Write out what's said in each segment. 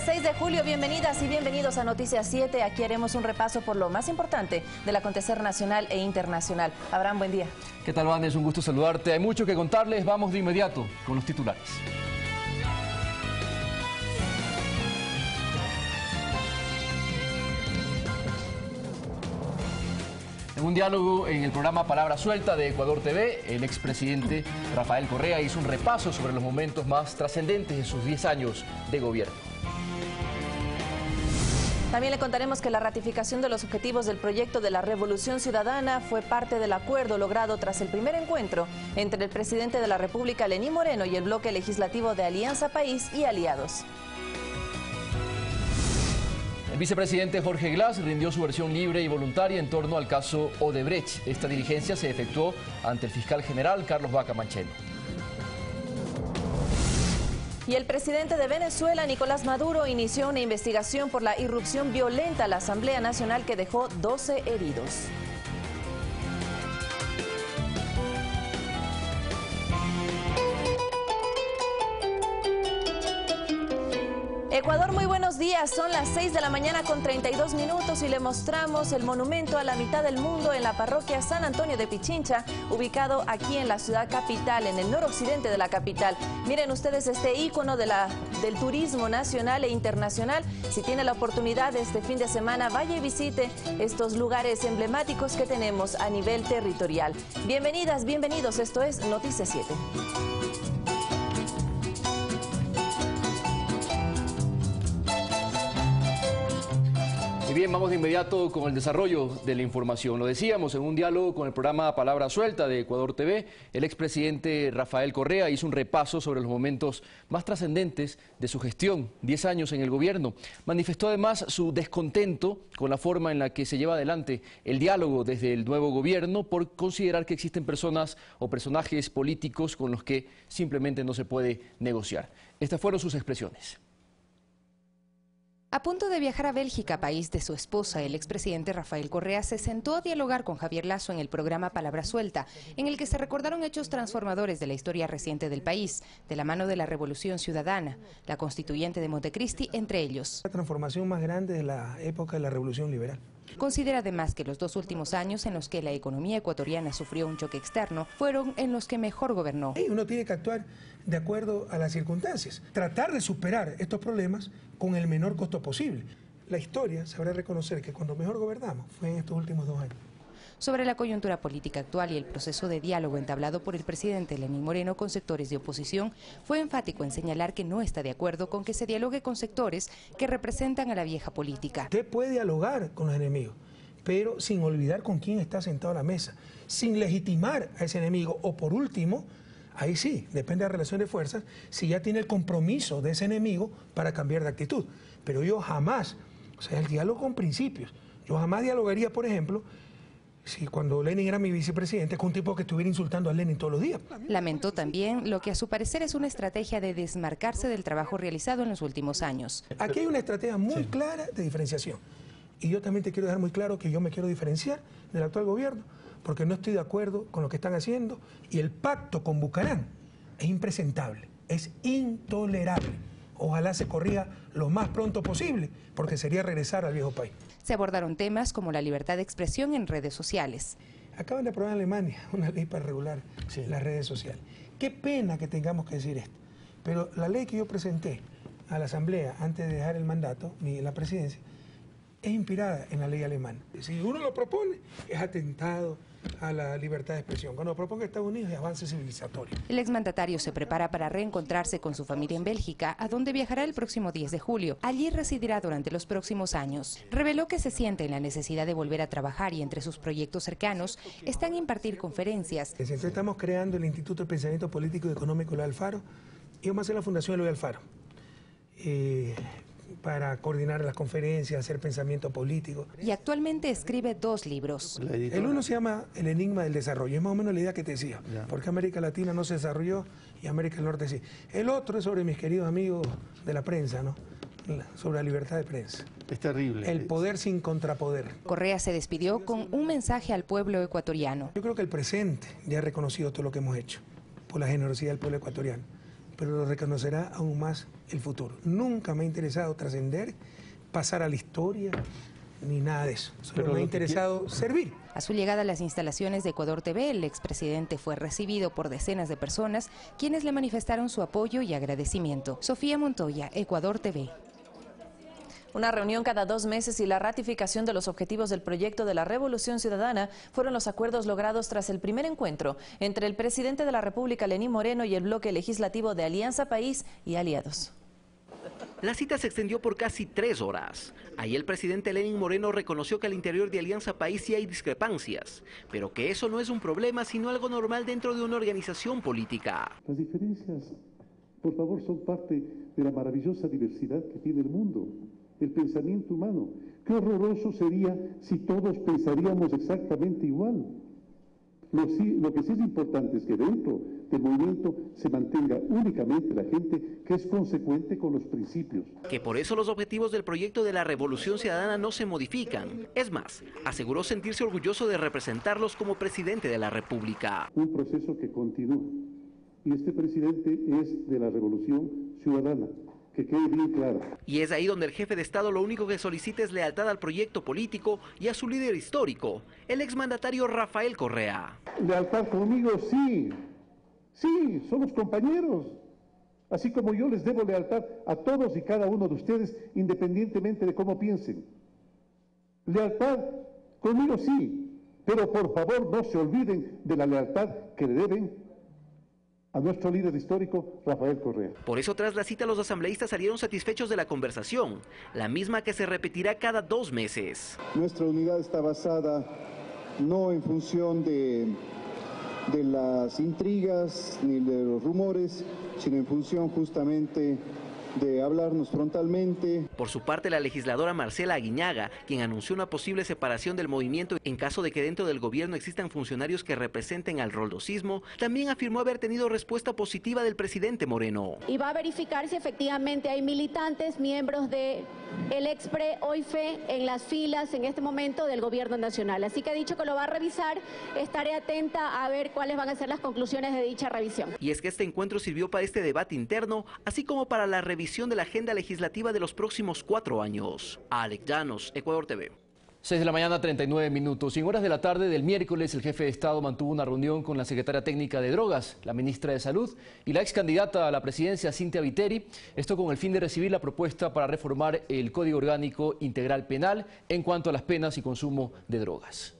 6 de julio, bienvenidas y bienvenidos a Noticias 7. Aquí haremos un repaso por lo más importante del acontecer nacional e internacional. Abraham, buen día. ¿Qué tal, Van? Es un gusto saludarte. Hay mucho que contarles. Vamos de inmediato con los titulares. En un diálogo en el programa Palabra Suelta de Ecuador TV, el expresidente Rafael Correa hizo un repaso sobre los momentos más trascendentes de sus 10 años de gobierno. También le contaremos que la ratificación de los objetivos del proyecto de la Revolución Ciudadana fue parte del acuerdo logrado tras el primer encuentro entre el presidente de la República, Lenín Moreno, y el bloque legislativo de Alianza País y aliados. El vicepresidente Jorge Glass rindió su versión libre y voluntaria en torno al caso Odebrecht. Esta diligencia se efectuó ante el fiscal general Carlos Vaca Mancheno. Y el presidente de Venezuela, Nicolás Maduro, inició una investigación por la irrupción violenta a la Asamblea Nacional que dejó 12 heridos. Ecuador, muy buenos días. Son las 6 de la mañana con 32 minutos y le mostramos el monumento a la mitad del mundo en la parroquia San Antonio de Pichincha, ubicado aquí en la ciudad capital, en el noroccidente de la capital. Miren ustedes este ícono del turismo nacional e internacional. Si tiene la oportunidad este fin de semana, vaya y visite estos lugares emblemáticos que tenemos a nivel territorial. Bienvenidas, bienvenidos. Esto es Noticias 7. Bien, vamos de inmediato con el desarrollo de la información. Lo decíamos en un diálogo con el programa Palabra Suelta de Ecuador TV, el expresidente Rafael Correa hizo un repaso sobre los momentos más trascendentes de su gestión, 10 años en el gobierno. Manifestó además su descontento con la forma en la que se lleva adelante el diálogo desde el nuevo gobierno por considerar que existen personas o personajes políticos con los que simplemente no se puede negociar. Estas fueron sus expresiones. A punto de viajar a Bélgica, país de su esposa, el expresidente Rafael Correa se sentó a dialogar con Javier Lasso en el programa Palabra Suelta, en el que se recordaron hechos transformadores de la historia reciente del país, de la mano de la Revolución Ciudadana, la constituyente de Montecristi, entre ellos. La transformación más grande de la época de la Revolución Liberal. Considera además que los 2 últimos años en los que la economía ecuatoriana sufrió un choque externo fueron en los que mejor gobernó. Uno tiene que actuar de acuerdo a las circunstancias, tratar de superar estos problemas con el menor costo posible. La historia sabrá reconocer que cuando mejor gobernamos fue en estos últimos 2 años. Sobre la coyuntura política actual y el proceso de diálogo entablado por el presidente Lenín Moreno con sectores de oposición, fue enfático en señalar que no está de acuerdo con que se dialogue con sectores que representan a la vieja política. Usted puede dialogar con los enemigos, pero sin olvidar con quién está sentado a la mesa, sin legitimar a ese enemigo, o por último, ahí sí, depende de la relación de fuerzas, si ya tiene el compromiso de ese enemigo para cambiar de actitud. Pero yo jamás, o sea, el diálogo con principios, yo jamás dialogaría, por ejemplo, si cuando Lenin era mi vicepresidente, con un tipo que estuviera insultando a Lenin todos los días. Lamentó también lo que a su parecer es una estrategia de desmarcarse del trabajo realizado en los últimos años. Aquí hay una estrategia muy clara de diferenciación. Y yo también te quiero dejar muy claro que yo me quiero diferenciar del actual gobierno, porque no estoy de acuerdo con lo que están haciendo, y el pacto con Bucarán es impresentable, es intolerable. Ojalá se corrija lo más pronto posible, porque sería regresar al viejo país. Se abordaron temas como la libertad de expresión en redes sociales. Acaban de aprobar en Alemania una ley para regular las redes sociales. Qué pena que tengamos que decir esto, pero la ley que yo presenté a la Asamblea antes de dejar el mandato, la presidencia, es inspirada en la ley alemana. Si uno lo propone, es atentado a la libertad de expresión. Cuando lo proponga Estados Unidos, es avance civilizatorio. El exmandatario se prepara para reencontrarse con su familia en Bélgica, a donde viajará el próximo 10 de julio. Allí residirá durante los próximos años. Reveló que se siente en la necesidad de volver a trabajar y entre sus proyectos cercanos están impartir conferencias. Entonces estamos creando el Instituto de Pensamiento Político y Económico Eloy Alfaro y vamos a hacer la Fundación Eloy Alfaro. Para coordinar las conferencias, hacer pensamiento político. Y actualmente escribe 2 libros. El uno se llama El Enigma del Desarrollo, es más o menos la idea que te decía, porque América Latina no se desarrolló y América del Norte sí. El otro es sobre mis queridos amigos de la prensa, ¿no? Sobre la libertad de prensa. Es terrible. El poder sin contrapoder. Correa se despidió con un mensaje al pueblo ecuatoriano. Yo creo que el presente ya ha reconocido todo lo que hemos hecho por la generosidad del pueblo ecuatoriano. pero lo reconocerá aún más el futuro. Nunca me ha interesado trascender, pasar a la historia, ni nada de eso. Solo me ha interesado servir. A su llegada a las instalaciones de Ecuador TV, el expresidente fue recibido por decenas de personas, quienes le manifestaron su apoyo y agradecimiento. Sofía Montoya, Ecuador TV. Una reunión cada 2 meses y la ratificación de los objetivos del proyecto de la Revolución Ciudadana fueron los acuerdos logrados tras el primer encuentro entre el presidente de la República, Lenín Moreno, y el bloque legislativo de Alianza País y aliados. La cita se extendió por casi 3 horas. Ahí el presidente Lenín Moreno reconoció que al interior de Alianza País sí hay discrepancias, pero que eso no es un problema, sino algo normal dentro de una organización política. Las diferencias, por favor, son parte de la maravillosa diversidad que tiene el mundo, el pensamiento humano. Qué horroroso sería si todos pensaríamos exactamente igual. Lo que sí es importante es que dentro del movimiento se mantenga únicamente la gente que es consecuente con los principios. Que por eso los objetivos del proyecto de la Revolución Ciudadana no se modifican. Es más, aseguró sentirse orgulloso de representarlos como presidente de la República. Un proceso que continúa. Y este presidente es de la Revolución Ciudadana. Que quede bien claro. Y es ahí donde el jefe de Estado lo único que solicita es lealtad al proyecto político y a su líder histórico, el exmandatario Rafael Correa. Lealtad conmigo, sí. Sí, somos compañeros. Así como yo les debo lealtad a todos y cada uno de ustedes, independientemente de cómo piensen. Lealtad conmigo, sí. Pero por favor no se olviden de la lealtad que le deben a nuestro líder histórico, Rafael Correa. Por eso, tras la cita, los asambleístas salieron satisfechos de la conversación, la misma que se repetirá cada 2 meses. Nuestra unidad está basada no en función de las intrigas ni de los rumores, sino en función justamente de hablarnos frontalmente. Por su parte, la legisladora Marcela Aguiñaga, quien anunció una posible separación del movimiento en caso de que dentro del gobierno existan funcionarios que representen al roldosismo, también afirmó haber tenido respuesta positiva del presidente Moreno. Y va a verificar si efectivamente hay militantes, miembros de el EXPRE, OIFE, en las filas en este momento del gobierno nacional. Así que ha dicho que lo va a revisar, estaré atenta a ver cuáles van a ser las conclusiones de dicha revisión. Y es que este encuentro sirvió para este debate interno, así como para la revisión de la agenda legislativa de los próximos 4 años. Alex Llanos, Ecuador TV. 6 de la mañana, 39 minutos. Y en horas de la tarde del miércoles, el jefe de Estado mantuvo una reunión con la secretaria técnica de Drogas, la ministra de Salud y la ex candidata a la presidencia, Cynthia Viteri. Esto con el fin de recibir la propuesta para reformar el Código Orgánico Integral Penal en cuanto a las penas y consumo de drogas.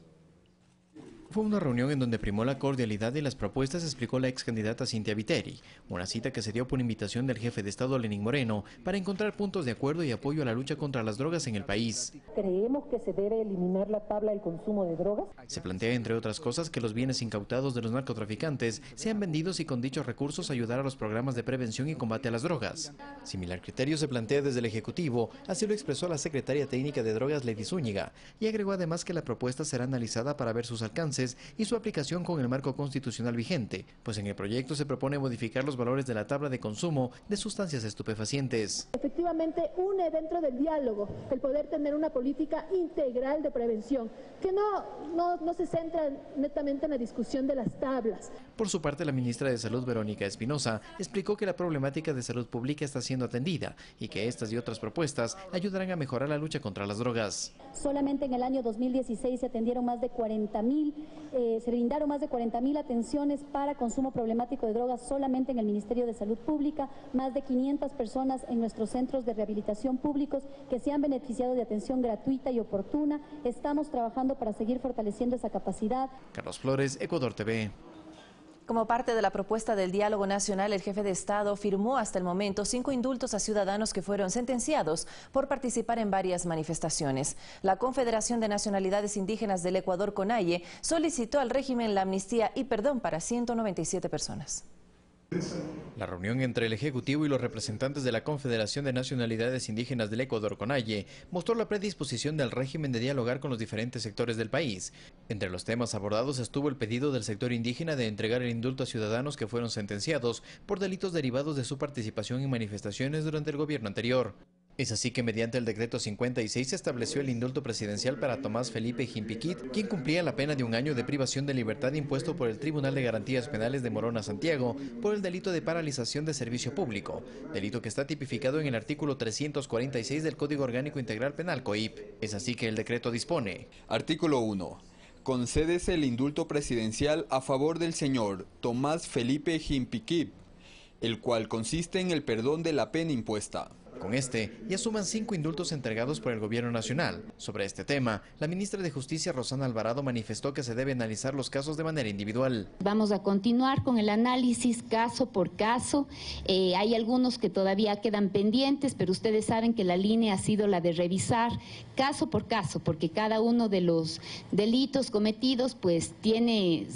Fue una reunión en donde primó la cordialidad y las propuestas, explicó la ex candidata Cynthia Viteri. Una cita que se dio por invitación del jefe de Estado Lenín Moreno para encontrar puntos de acuerdo y apoyo a la lucha contra las drogas en el país. Creemos que se debe eliminar la tabla del consumo de drogas. Se plantea, entre otras cosas, que los bienes incautados de los narcotraficantes sean vendidos y con dichos recursos ayudar a los programas de prevención y combate a las drogas. Similar criterio se plantea desde el Ejecutivo, así lo expresó la secretaria técnica de Drogas, Lady Zúñiga, y agregó además que la propuesta será analizada para ver sus alcances y su aplicación con el marco constitucional vigente, pues en el proyecto se propone modificar los valores de la tabla de consumo de sustancias estupefacientes. Efectivamente, une dentro del diálogo el poder tener una política integral de prevención, que no se centra netamente en la discusión de las tablas. Por su parte, la ministra de Salud, Verónica Espinosa, explicó que la problemática de salud pública está siendo atendida y que estas y otras propuestas ayudarán a mejorar la lucha contra las drogas. Solamente en el año 2016 se atendieron más de 40.000, se brindaron más de 40.000 atenciones para consumo problemático de drogas solamente en el Ministerio de Salud Pública, más de 500 personas en nuestros centros de rehabilitación públicos que se han beneficiado de atención gratuita y oportuna. Estamos trabajando para seguir fortaleciendo esa capacidad. Carlos Flores, Ecuador TV. Como parte de la propuesta del diálogo nacional, el jefe de Estado firmó hasta el momento 5 indultos a ciudadanos que fueron sentenciados por participar en varias manifestaciones. La Confederación de Nacionalidades Indígenas del Ecuador, CONAIE, solicitó al régimen la amnistía y perdón para 197 personas. La reunión entre el Ejecutivo y los representantes de la Confederación de Nacionalidades Indígenas del Ecuador, CONAIE, mostró la predisposición del régimen de dialogar con los diferentes sectores del país. Entre los temas abordados estuvo el pedido del sector indígena de entregar el indulto a ciudadanos que fueron sentenciados por delitos derivados de su participación en manifestaciones durante el gobierno anterior. Es así que mediante el decreto 56 se estableció el indulto presidencial para Tomás Felipe Jimpiquit, quien cumplía la pena de 1 año de privación de libertad impuesto por el Tribunal de Garantías Penales de Morona, Santiago, por el delito de paralización de servicio público, delito que está tipificado en el artículo 346 del Código Orgánico Integral Penal, COIP. Es así que el decreto dispone. Artículo 1. Concédese el indulto presidencial a favor del señor Tomás Felipe Jimpiquit, el cual consiste en el perdón de la pena impuesta. Con este, ya suman 5 indultos entregados por el Gobierno Nacional. Sobre este tema, la ministra de Justicia, Rosana Alvarado, manifestó que se debe analizar los casos de manera individual. Vamos a continuar con el análisis caso por caso. Hay algunos que todavía quedan pendientes, pero ustedes saben que la línea ha sido la de revisar caso por caso, porque cada uno de los delitos cometidos pues tiene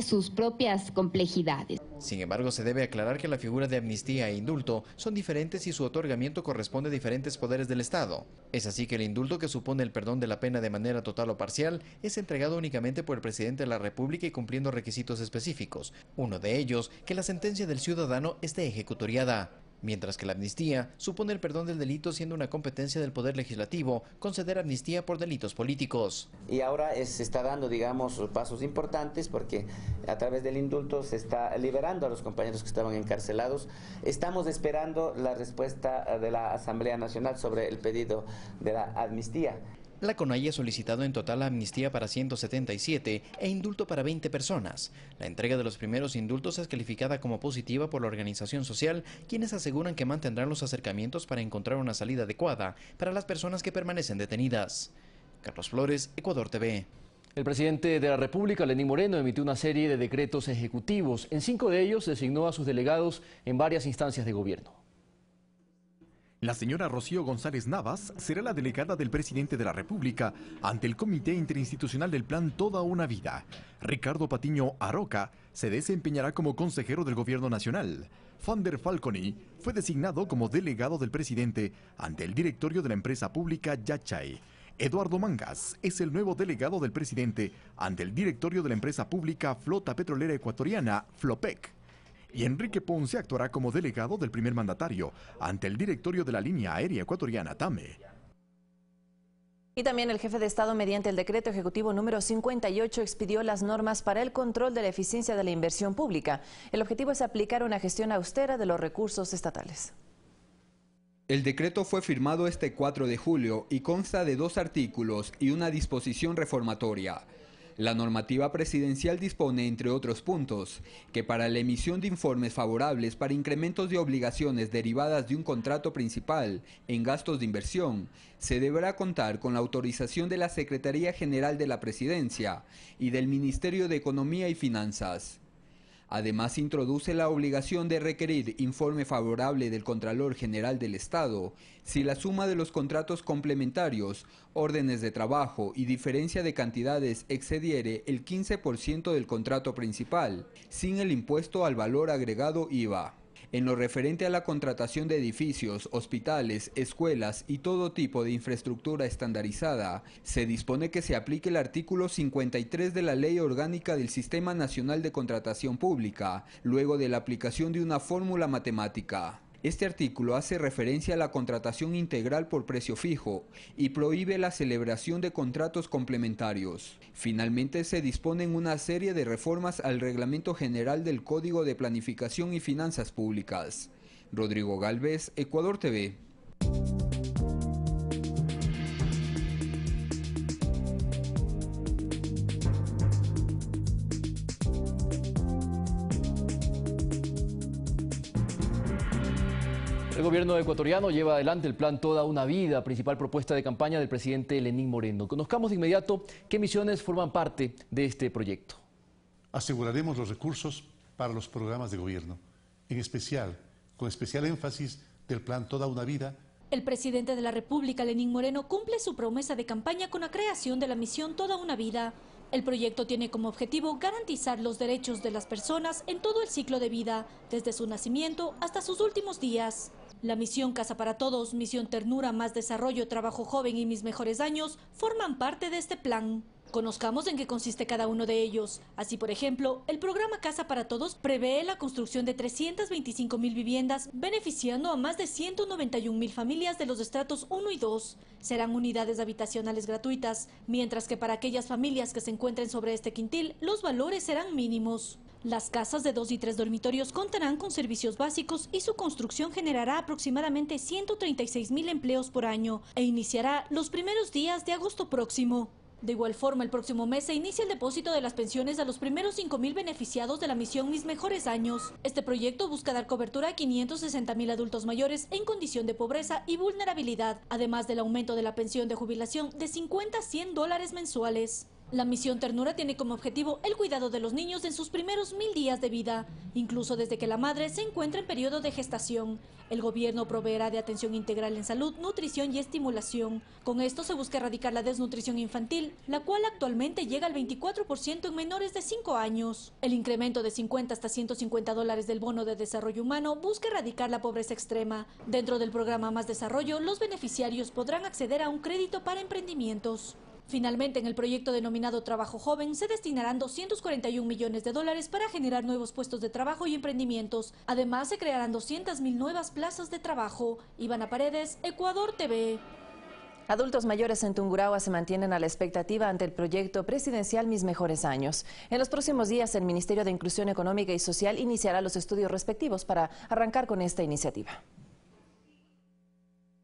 sus propias complejidades. Sin embargo, se debe aclarar que la figura de amnistía e indulto son diferentes y su otorgamiento corresponde a diferentes poderes del Estado. Es así que el indulto, que supone el perdón de la pena de manera total o parcial, es entregado únicamente por el presidente de la República y cumpliendo requisitos específicos. Uno de ellos, que la sentencia del ciudadano esté ejecutoriada. Mientras que la amnistía supone el perdón del delito, siendo una competencia del Poder Legislativo conceder amnistía por delitos políticos. Y ahora se está dando, digamos, pasos importantes porque a través del indulto se está liberando a los compañeros que estaban encarcelados. Estamos esperando la respuesta de la Asamblea Nacional sobre el pedido de la amnistía. La CONAIE ha solicitado en total amnistía para 177 e indulto para 20 personas. La entrega de los primeros indultos es calificada como positiva por la organización social, quienes aseguran que mantendrán los acercamientos para encontrar una salida adecuada para las personas que permanecen detenidas. Carlos Flores, Ecuador TV. El presidente de la República, Lenín Moreno, emitió una serie de decretos ejecutivos. En 5 de ellos designó a sus delegados en varias instancias de gobierno. La señora Rocío González Navas será la delegada del presidente de la República ante el Comité Interinstitucional del Plan Toda una Vida. Ricardo Patiño Aroca se desempeñará como consejero del Gobierno Nacional. Fander Falconi fue designado como delegado del presidente ante el directorio de la empresa pública Yachay. Eduardo Mangas es el nuevo delegado del presidente ante el directorio de la empresa pública Flota Petrolera Ecuatoriana, Flopec. Y Enrique Ponce actuará como delegado del primer mandatario ante el directorio de la línea aérea ecuatoriana TAME. Y también el jefe de Estado, mediante el decreto ejecutivo número 58, expidió las normas para el control de la eficiencia de la inversión pública. El objetivo es aplicar una gestión austera de los recursos estatales. El decreto fue firmado este 4 de julio y consta de 2 artículos y una disposición reformatoria. La normativa presidencial dispone, entre otros puntos, que para la emisión de informes favorables para incrementos de obligaciones derivadas de un contrato principal en gastos de inversión, se deberá contar con la autorización de la Secretaría General de la Presidencia y del Ministerio de Economía y Finanzas. Además, introduce la obligación de requerir informe favorable del Contralor General del Estado si la suma de los contratos complementarios, órdenes de trabajo y diferencia de cantidades excediere el 15% del contrato principal, sin el impuesto al valor agregado IVA. En lo referente a la contratación de edificios, hospitales, escuelas y todo tipo de infraestructura estandarizada, se dispone que se aplique el artículo 53 de la Ley Orgánica del Sistema Nacional de Contratación Pública, luego de la aplicación de una fórmula matemática. Este artículo hace referencia a la contratación integral por precio fijo y prohíbe la celebración de contratos complementarios. Finalmente, se disponen una serie de reformas al Reglamento General del Código de Planificación y Finanzas Públicas. Rodrigo Galvez, Ecuador TV. El gobierno ecuatoriano lleva adelante el plan Toda una Vida, principal propuesta de campaña del presidente Lenín Moreno. Conozcamos de inmediato qué misiones forman parte de este proyecto. Aseguraremos los recursos para los programas de gobierno, con especial énfasis del plan Toda una Vida. El presidente de la República, Lenín Moreno, cumple su promesa de campaña con la creación de la misión Toda una Vida. El proyecto tiene como objetivo garantizar los derechos de las personas en todo el ciclo de vida, desde su nacimiento hasta sus últimos días. La misión Casa para Todos, misión Ternura, Más Desarrollo, Trabajo Joven y Mis Mejores Años forman parte de este plan. Conozcamos en qué consiste cada uno de ellos. Así, por ejemplo, el programa Casa para Todos prevé la construcción de 325.000 viviendas, beneficiando a más de 191.000 familias de los estratos 1 y 2. Serán unidades habitacionales gratuitas, mientras que para aquellas familias que se encuentren sobre este quintil, los valores serán mínimos. Las casas de 2 y 3 dormitorios contarán con servicios básicos y su construcción generará aproximadamente 136.000 empleos por año e iniciará los primeros días de agosto próximo. De igual forma, el próximo mes se inicia el depósito de las pensiones a los primeros 5.000 beneficiados de la misión Mis Mejores Años. Este proyecto busca dar cobertura a 560.000 adultos mayores en condición de pobreza y vulnerabilidad, además del aumento de la pensión de jubilación de 50 a 100 dólares mensuales. La misión Ternura tiene como objetivo el cuidado de los niños en sus primeros 1000 días de vida, incluso desde que la madre se encuentra en periodo de gestación. El gobierno proveerá de atención integral en salud, nutrición y estimulación. Con esto se busca erradicar la desnutrición infantil, la cual actualmente llega al 24% en menores de 5 años. El incremento de 50 hasta 150 dólares del bono de desarrollo humano busca erradicar la pobreza extrema. Dentro del programa Más Desarrollo, los beneficiarios podrán acceder a un crédito para emprendimientos. Finalmente, en el proyecto denominado Trabajo Joven, se destinarán 241 millones de dólares para generar nuevos puestos de trabajo y emprendimientos. Además, se crearán 200.000 nuevas plazas de trabajo. Ivana Paredes, Ecuador TV. Adultos mayores en Tungurahua se mantienen a la expectativa ante el proyecto presidencial Mis Mejores Años. En los próximos días, el Ministerio de Inclusión Económica y Social iniciará los estudios respectivos para arrancar con esta iniciativa.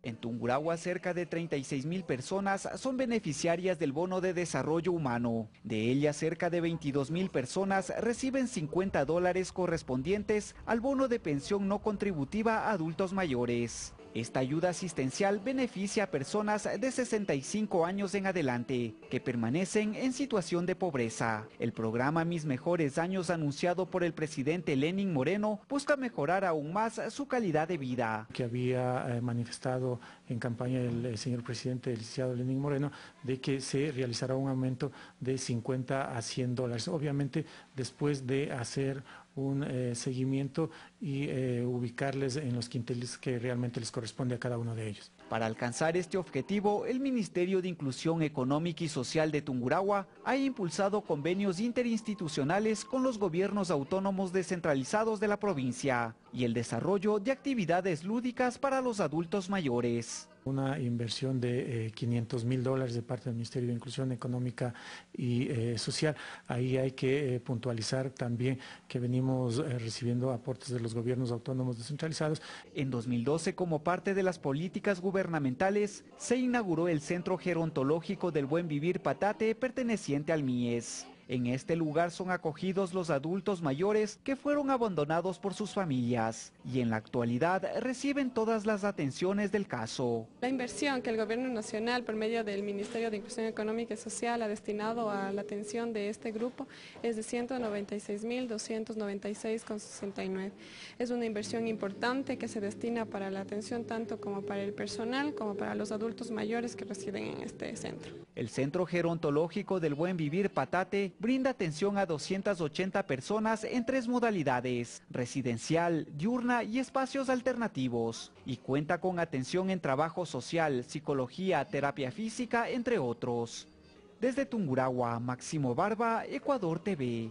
En Tungurahua, cerca de 36.000 personas son beneficiarias del bono de desarrollo humano. De ellas, cerca de 22.000 personas reciben 50 dólares correspondientes al bono de pensión no contributiva a adultos mayores. Esta ayuda asistencial beneficia a personas de 65 años en adelante que permanecen en situación de pobreza. El programa Mis Mejores Años, anunciado por el presidente Lenín Moreno, busca mejorar aún más su calidad de vida. Que había manifestado en campaña el señor presidente, el licenciado Lenín Moreno, de que se realizará un aumento de 50 a 100 dólares. Obviamente, después de hacer un seguimiento y ubicarles en los quintiles que realmente les corresponde a cada uno de ellos. Para alcanzar este objetivo, el Ministerio de Inclusión Económica y Social de Tungurahua ha impulsado convenios interinstitucionales con los gobiernos autónomos descentralizados de la provincia y el desarrollo de actividades lúdicas para los adultos mayores. Una inversión de 500.000 dólares de parte del Ministerio de Inclusión Económica y Social. Ahí hay que puntualizar también que venimos recibiendo aportes de los gobiernos autónomos descentralizados. En 2012, como parte de las políticas gubernamentales, se inauguró el Centro Gerontológico del Buen Vivir Patate, perteneciente al MIES. En este lugar son acogidos los adultos mayores que fueron abandonados por sus familias y en la actualidad reciben todas las atenciones del caso. La inversión que el Gobierno Nacional por medio del Ministerio de Inclusión Económica y Social ha destinado a la atención de este grupo es de 196.296,69. Es una inversión importante que se destina para la atención tanto como para el personal como para los adultos mayores que residen en este centro. El Centro Gerontológico del Buen Vivir Patate brinda atención a 280 personas en 3 modalidades: residencial, diurna y espacios alternativos, y cuenta con atención en trabajo social, psicología, terapia física, entre otros. Desde Tungurahua, Máximo Barba, Ecuador TV.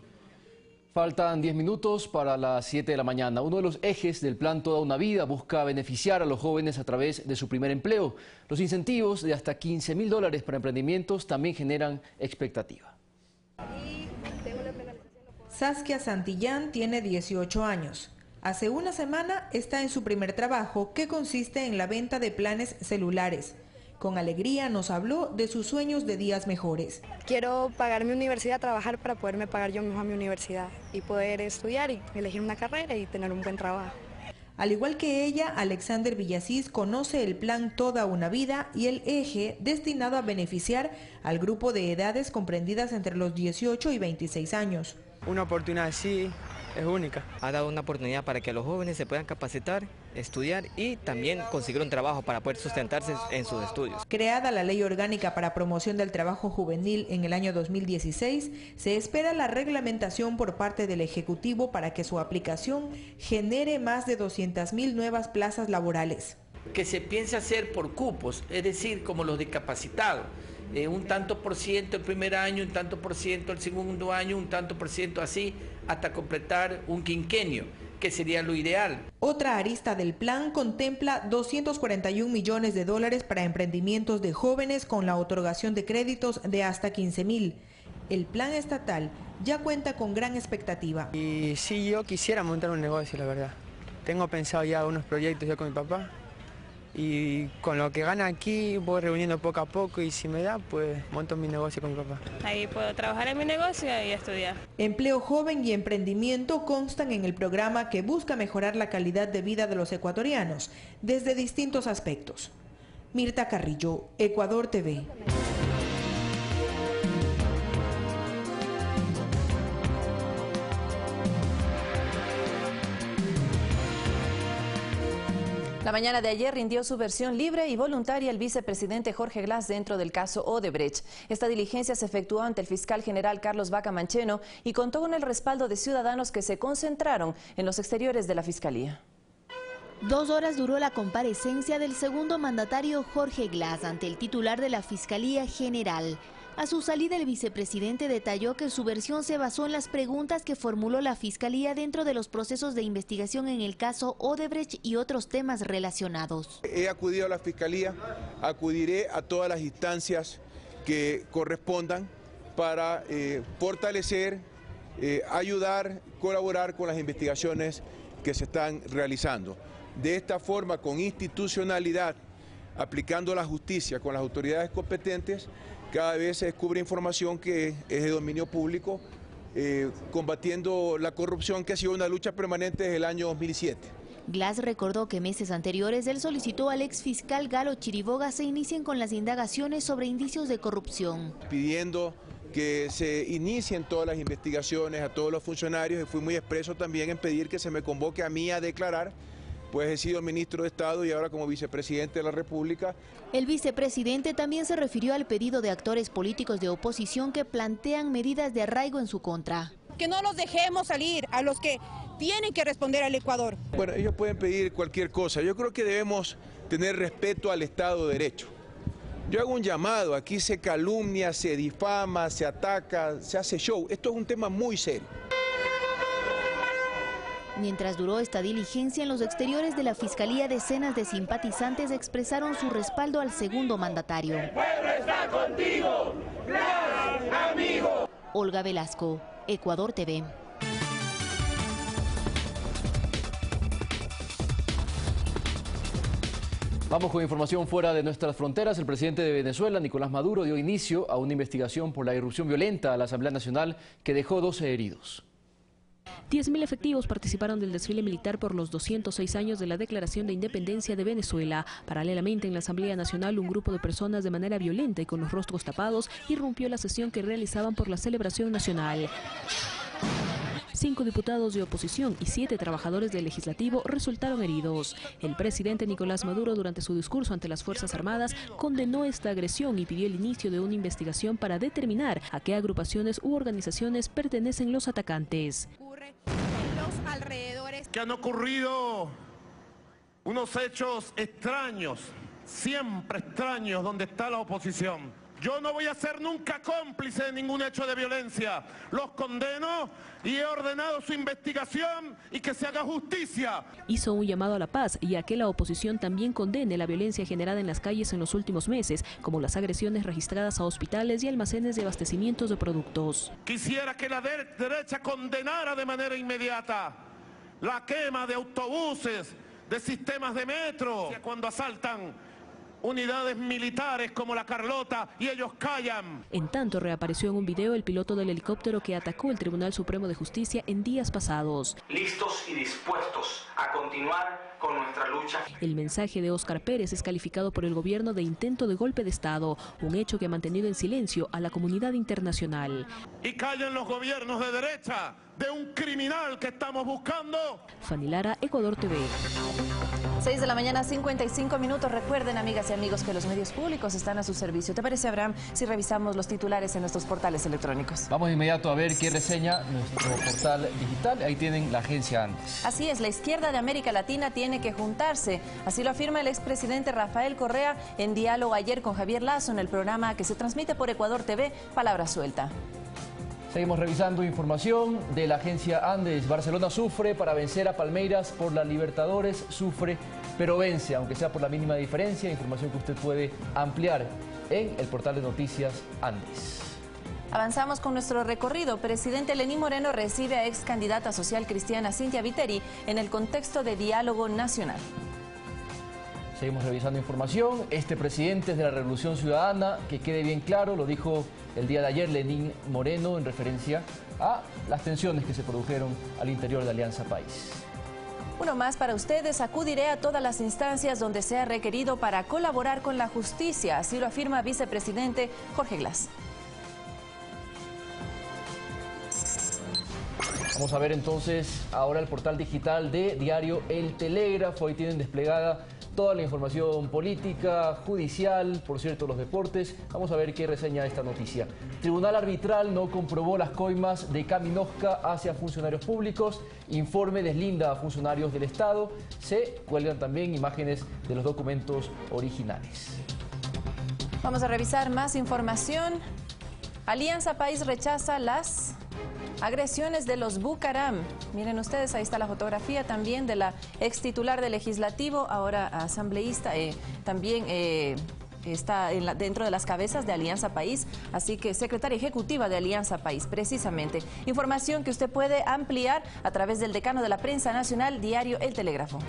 Faltan 10 minutos para las 7 de la mañana. Uno de los ejes del plan Toda una Vida busca beneficiar a los jóvenes a través de su primer empleo. Los incentivos de hasta 15.000 dólares para emprendimientos también generan expectativa. Saskia Santillán tiene 18 años. Hace una semana está en su primer trabajo, que consiste en la venta de planes celulares. Con alegría nos habló de sus sueños de días mejores. Quiero pagar mi universidad, trabajar para poderme pagar yo misma mi universidad y poder estudiar y elegir una carrera y tener un buen trabajo. Al igual que ella, Alexander Villasís conoce el plan Toda una Vida y el eje destinado a beneficiar al grupo de edades comprendidas entre los 18 y 26 años. Una oportunidad así es única. Ha dado una oportunidad para que los jóvenes se puedan capacitar, estudiar y también conseguir un trabajo para poder sustentarse en sus estudios. Creada la Ley Orgánica para Promoción del Trabajo Juvenil en el año 2016, se espera la reglamentación por parte del Ejecutivo para que su aplicación genere más de 200.000 nuevas plazas laborales. Que se piense hacer por cupos, es decir, como los discapacitados, un tanto por ciento el primer año, un tanto por ciento el segundo año, un tanto por ciento así, hasta completar un quinquenio, que sería lo ideal. Otra arista del plan contempla 241 millones de dólares para emprendimientos de jóvenes con la otorgación de créditos de hasta 15.000. El plan estatal ya cuenta con gran expectativa. Y sí, yo quisiera montar un negocio, la verdad. Tengo pensado ya unos proyectos ya con mi papá. Y con lo que gana aquí voy reuniendo poco a poco y si me da, pues monto mi negocio con mi papá. Ahí puedo trabajar en mi negocio y estudiar. Empleo joven y emprendimiento constan en el programa que busca mejorar la calidad de vida de los ecuatorianos desde distintos aspectos. Mirta Carrillo, Ecuador TV. La mañana de ayer rindió su versión libre y voluntaria el vicepresidente Jorge Glass dentro del caso Odebrecht. Esta diligencia se efectuó ante el fiscal general Carlos Vaca Mancheno y contó con el respaldo de ciudadanos que se concentraron en los exteriores de la fiscalía. 2 horas duró la comparecencia del segundo mandatario Jorge Glass ante el titular de la Fiscalía General. A su salida, el vicepresidente detalló que su versión se basó en las preguntas que formuló la Fiscalía dentro de los procesos de investigación en el caso Odebrecht y otros temas relacionados. He acudido a la Fiscalía, acudiré a todas las instancias que correspondan para fortalecer, ayudar, colaborar con las investigaciones que se están realizando. De esta forma, con institucionalidad, aplicando la justicia con las autoridades competentes, cada vez se descubre información que es de dominio público, combatiendo la corrupción, que ha sido una lucha permanente desde el año 2007. Glass recordó que meses anteriores él solicitó al exfiscal Galo Chiriboga se inicien con las indagaciones sobre indicios de corrupción. Pidiendo que se inicien todas las investigaciones a todos los funcionarios, y fui muy expreso también en pedir que se me convoque a mí a declarar, pues he sido ministro de Estado y ahora como vicepresidente de la República. El vicepresidente también se refirió al pedido de actores políticos de oposición que plantean medidas de arraigo en su contra. Que no los dejemos salir a los que tienen que responder al Ecuador. Bueno, ellos pueden pedir cualquier cosa. Yo creo que debemos tener respeto al Estado de Derecho. Yo hago un llamado, aquí se calumnia, se difama, se ataca, se hace show. Esto es un tema muy serio. Mientras duró esta diligencia, en los exteriores de la Fiscalía, decenas de simpatizantes expresaron su respaldo al segundo mandatario. ¡El pueblo está contigo! ¡Glass, amigo! Olga Velasco, Ecuador TV. Vamos con información fuera de nuestras fronteras. El presidente de Venezuela, Nicolás Maduro, dio inicio a una investigación por la irrupción violenta a la Asamblea Nacional que dejó 12 heridos. 10.000 efectivos participaron del desfile militar por los 206 años de la Declaración de Independencia de Venezuela. Paralelamente, en la Asamblea Nacional, un grupo de personas de manera violenta y con los rostros tapados irrumpió la sesión que realizaban por la celebración nacional. 5 diputados de oposición y 7 trabajadores del legislativo resultaron heridos. El presidente Nicolás Maduro, durante su discurso ante las Fuerzas Armadas, condenó esta agresión y pidió el inicio de una investigación para determinar a qué agrupaciones u organizaciones pertenecen los atacantes. Que han ocurrido unos hechos extraños, siempre extraños, donde está la oposición. Yo no voy a ser nunca cómplice de ningún hecho de violencia. Los condeno y he ordenado su investigación y que se haga justicia. Hizo un llamado a la paz y a que la oposición también condene la violencia generada en las calles en los últimos meses, como las agresiones registradas a hospitales y almacenes de abastecimientos de productos. Quisiera que la derecha condenara de manera inmediata la quema de autobuses, de sistemas de metro, cuando asaltan unidades militares como la Carlota y ellos callan. En tanto, reapareció en un video el piloto del helicóptero que atacó el Tribunal Supremo de Justicia en días pasados. Listos y dispuestos a continuar con nuestra lucha. El mensaje de Óscar Pérez es calificado por el gobierno de intento de golpe de Estado, un hecho que ha mantenido en silencio a la comunidad internacional. Y callen los gobiernos de derecha, de un criminal que estamos buscando. Fanny Lara, Ecuador TV. 6 de la mañana, 55 minutos. Recuerden, amigas y amigos, que los medios públicos están a su servicio. ¿Te parece, Abraham, si revisamos los titulares en nuestros portales electrónicos? Vamos de inmediato a ver qué reseña nuestro portal digital. Ahí tienen la agencia Andes. Así es, la izquierda de América Latina tiene que juntarse. Así lo afirma el expresidente Rafael Correa en diálogo ayer con Javier Lazo en el programa que se transmite por Ecuador TV, Palabra Suelta. Seguimos revisando información de la agencia Andes. Barcelona sufre para vencer a Palmeiras por la Libertadores. Sufre, pero vence, aunque sea por la mínima diferencia. Información que usted puede ampliar en el portal de noticias Andes. Avanzamos con nuestro recorrido. Presidente Lenín Moreno recibe a ex candidata social cristiana Cynthia Viteri en el contexto de diálogo nacional. Seguimos revisando información. Este presidente es de la Revolución Ciudadana, que quede bien claro, lo dijo el día de ayer Lenín Moreno en referencia a las tensiones que se produjeron al interior de Alianza País. Uno más para ustedes: acudiré a todas las instancias donde sea requerido para colaborar con la justicia, así lo afirma vicepresidente Jorge Glass. Vamos a ver entonces ahora el portal digital de diario El Telégrafo. Ahí tienen desplegada toda la información política, judicial, por cierto, los deportes. Vamos a ver qué reseña esta noticia. Tribunal Arbitral no comprobó las coimas de Kaminowska hacia funcionarios públicos. Informe deslinda a funcionarios del Estado. Se cuelgan también imágenes de los documentos originales. Vamos a revisar más información. Alianza País rechaza las agresiones de los Bucaram. Miren ustedes, ahí está la fotografía también de la ex titular del Legislativo, ahora asambleísta, también está dentro de las cabezas de Alianza País, así que secretaria ejecutiva de Alianza País, precisamente. Información que usted puede ampliar a través del decano de la prensa nacional, diario El Telégrafo.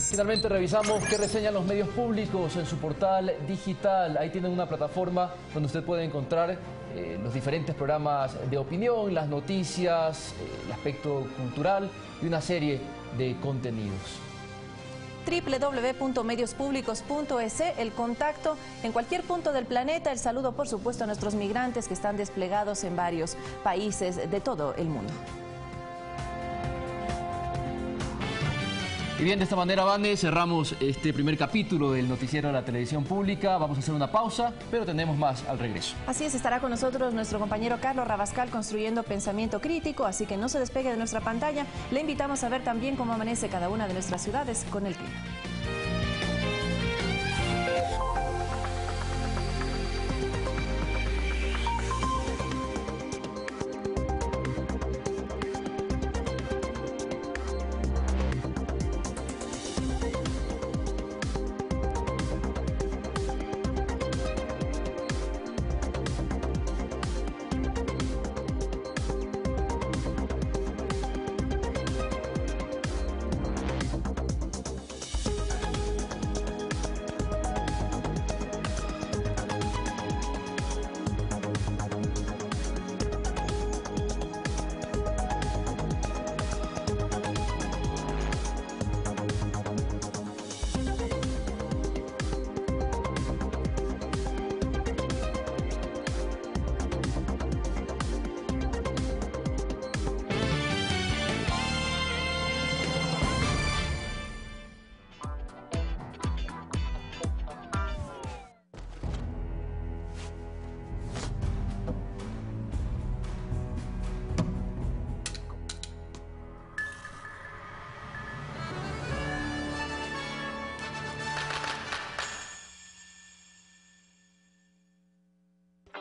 Finalmente revisamos qué reseñan los medios públicos en su portal digital. Ahí tienen una plataforma donde usted puede encontrar los diferentes programas de opinión, las noticias, el aspecto cultural y una serie de contenidos. www.mediospublicos.es, el contacto en cualquier punto del planeta. El saludo, por supuesto, a nuestros migrantes que están desplegados en varios países de todo el mundo. Y bien, de esta manera, Vane, cerramos este primer capítulo del noticiero de la televisión pública. Vamos a hacer una pausa, pero tenemos más al regreso. Así es, estará con nosotros nuestro compañero Carlos Rabascal construyendo pensamiento crítico, así que no se despegue de nuestra pantalla. Le invitamos a ver también cómo amanece cada una de nuestras ciudades con el clima.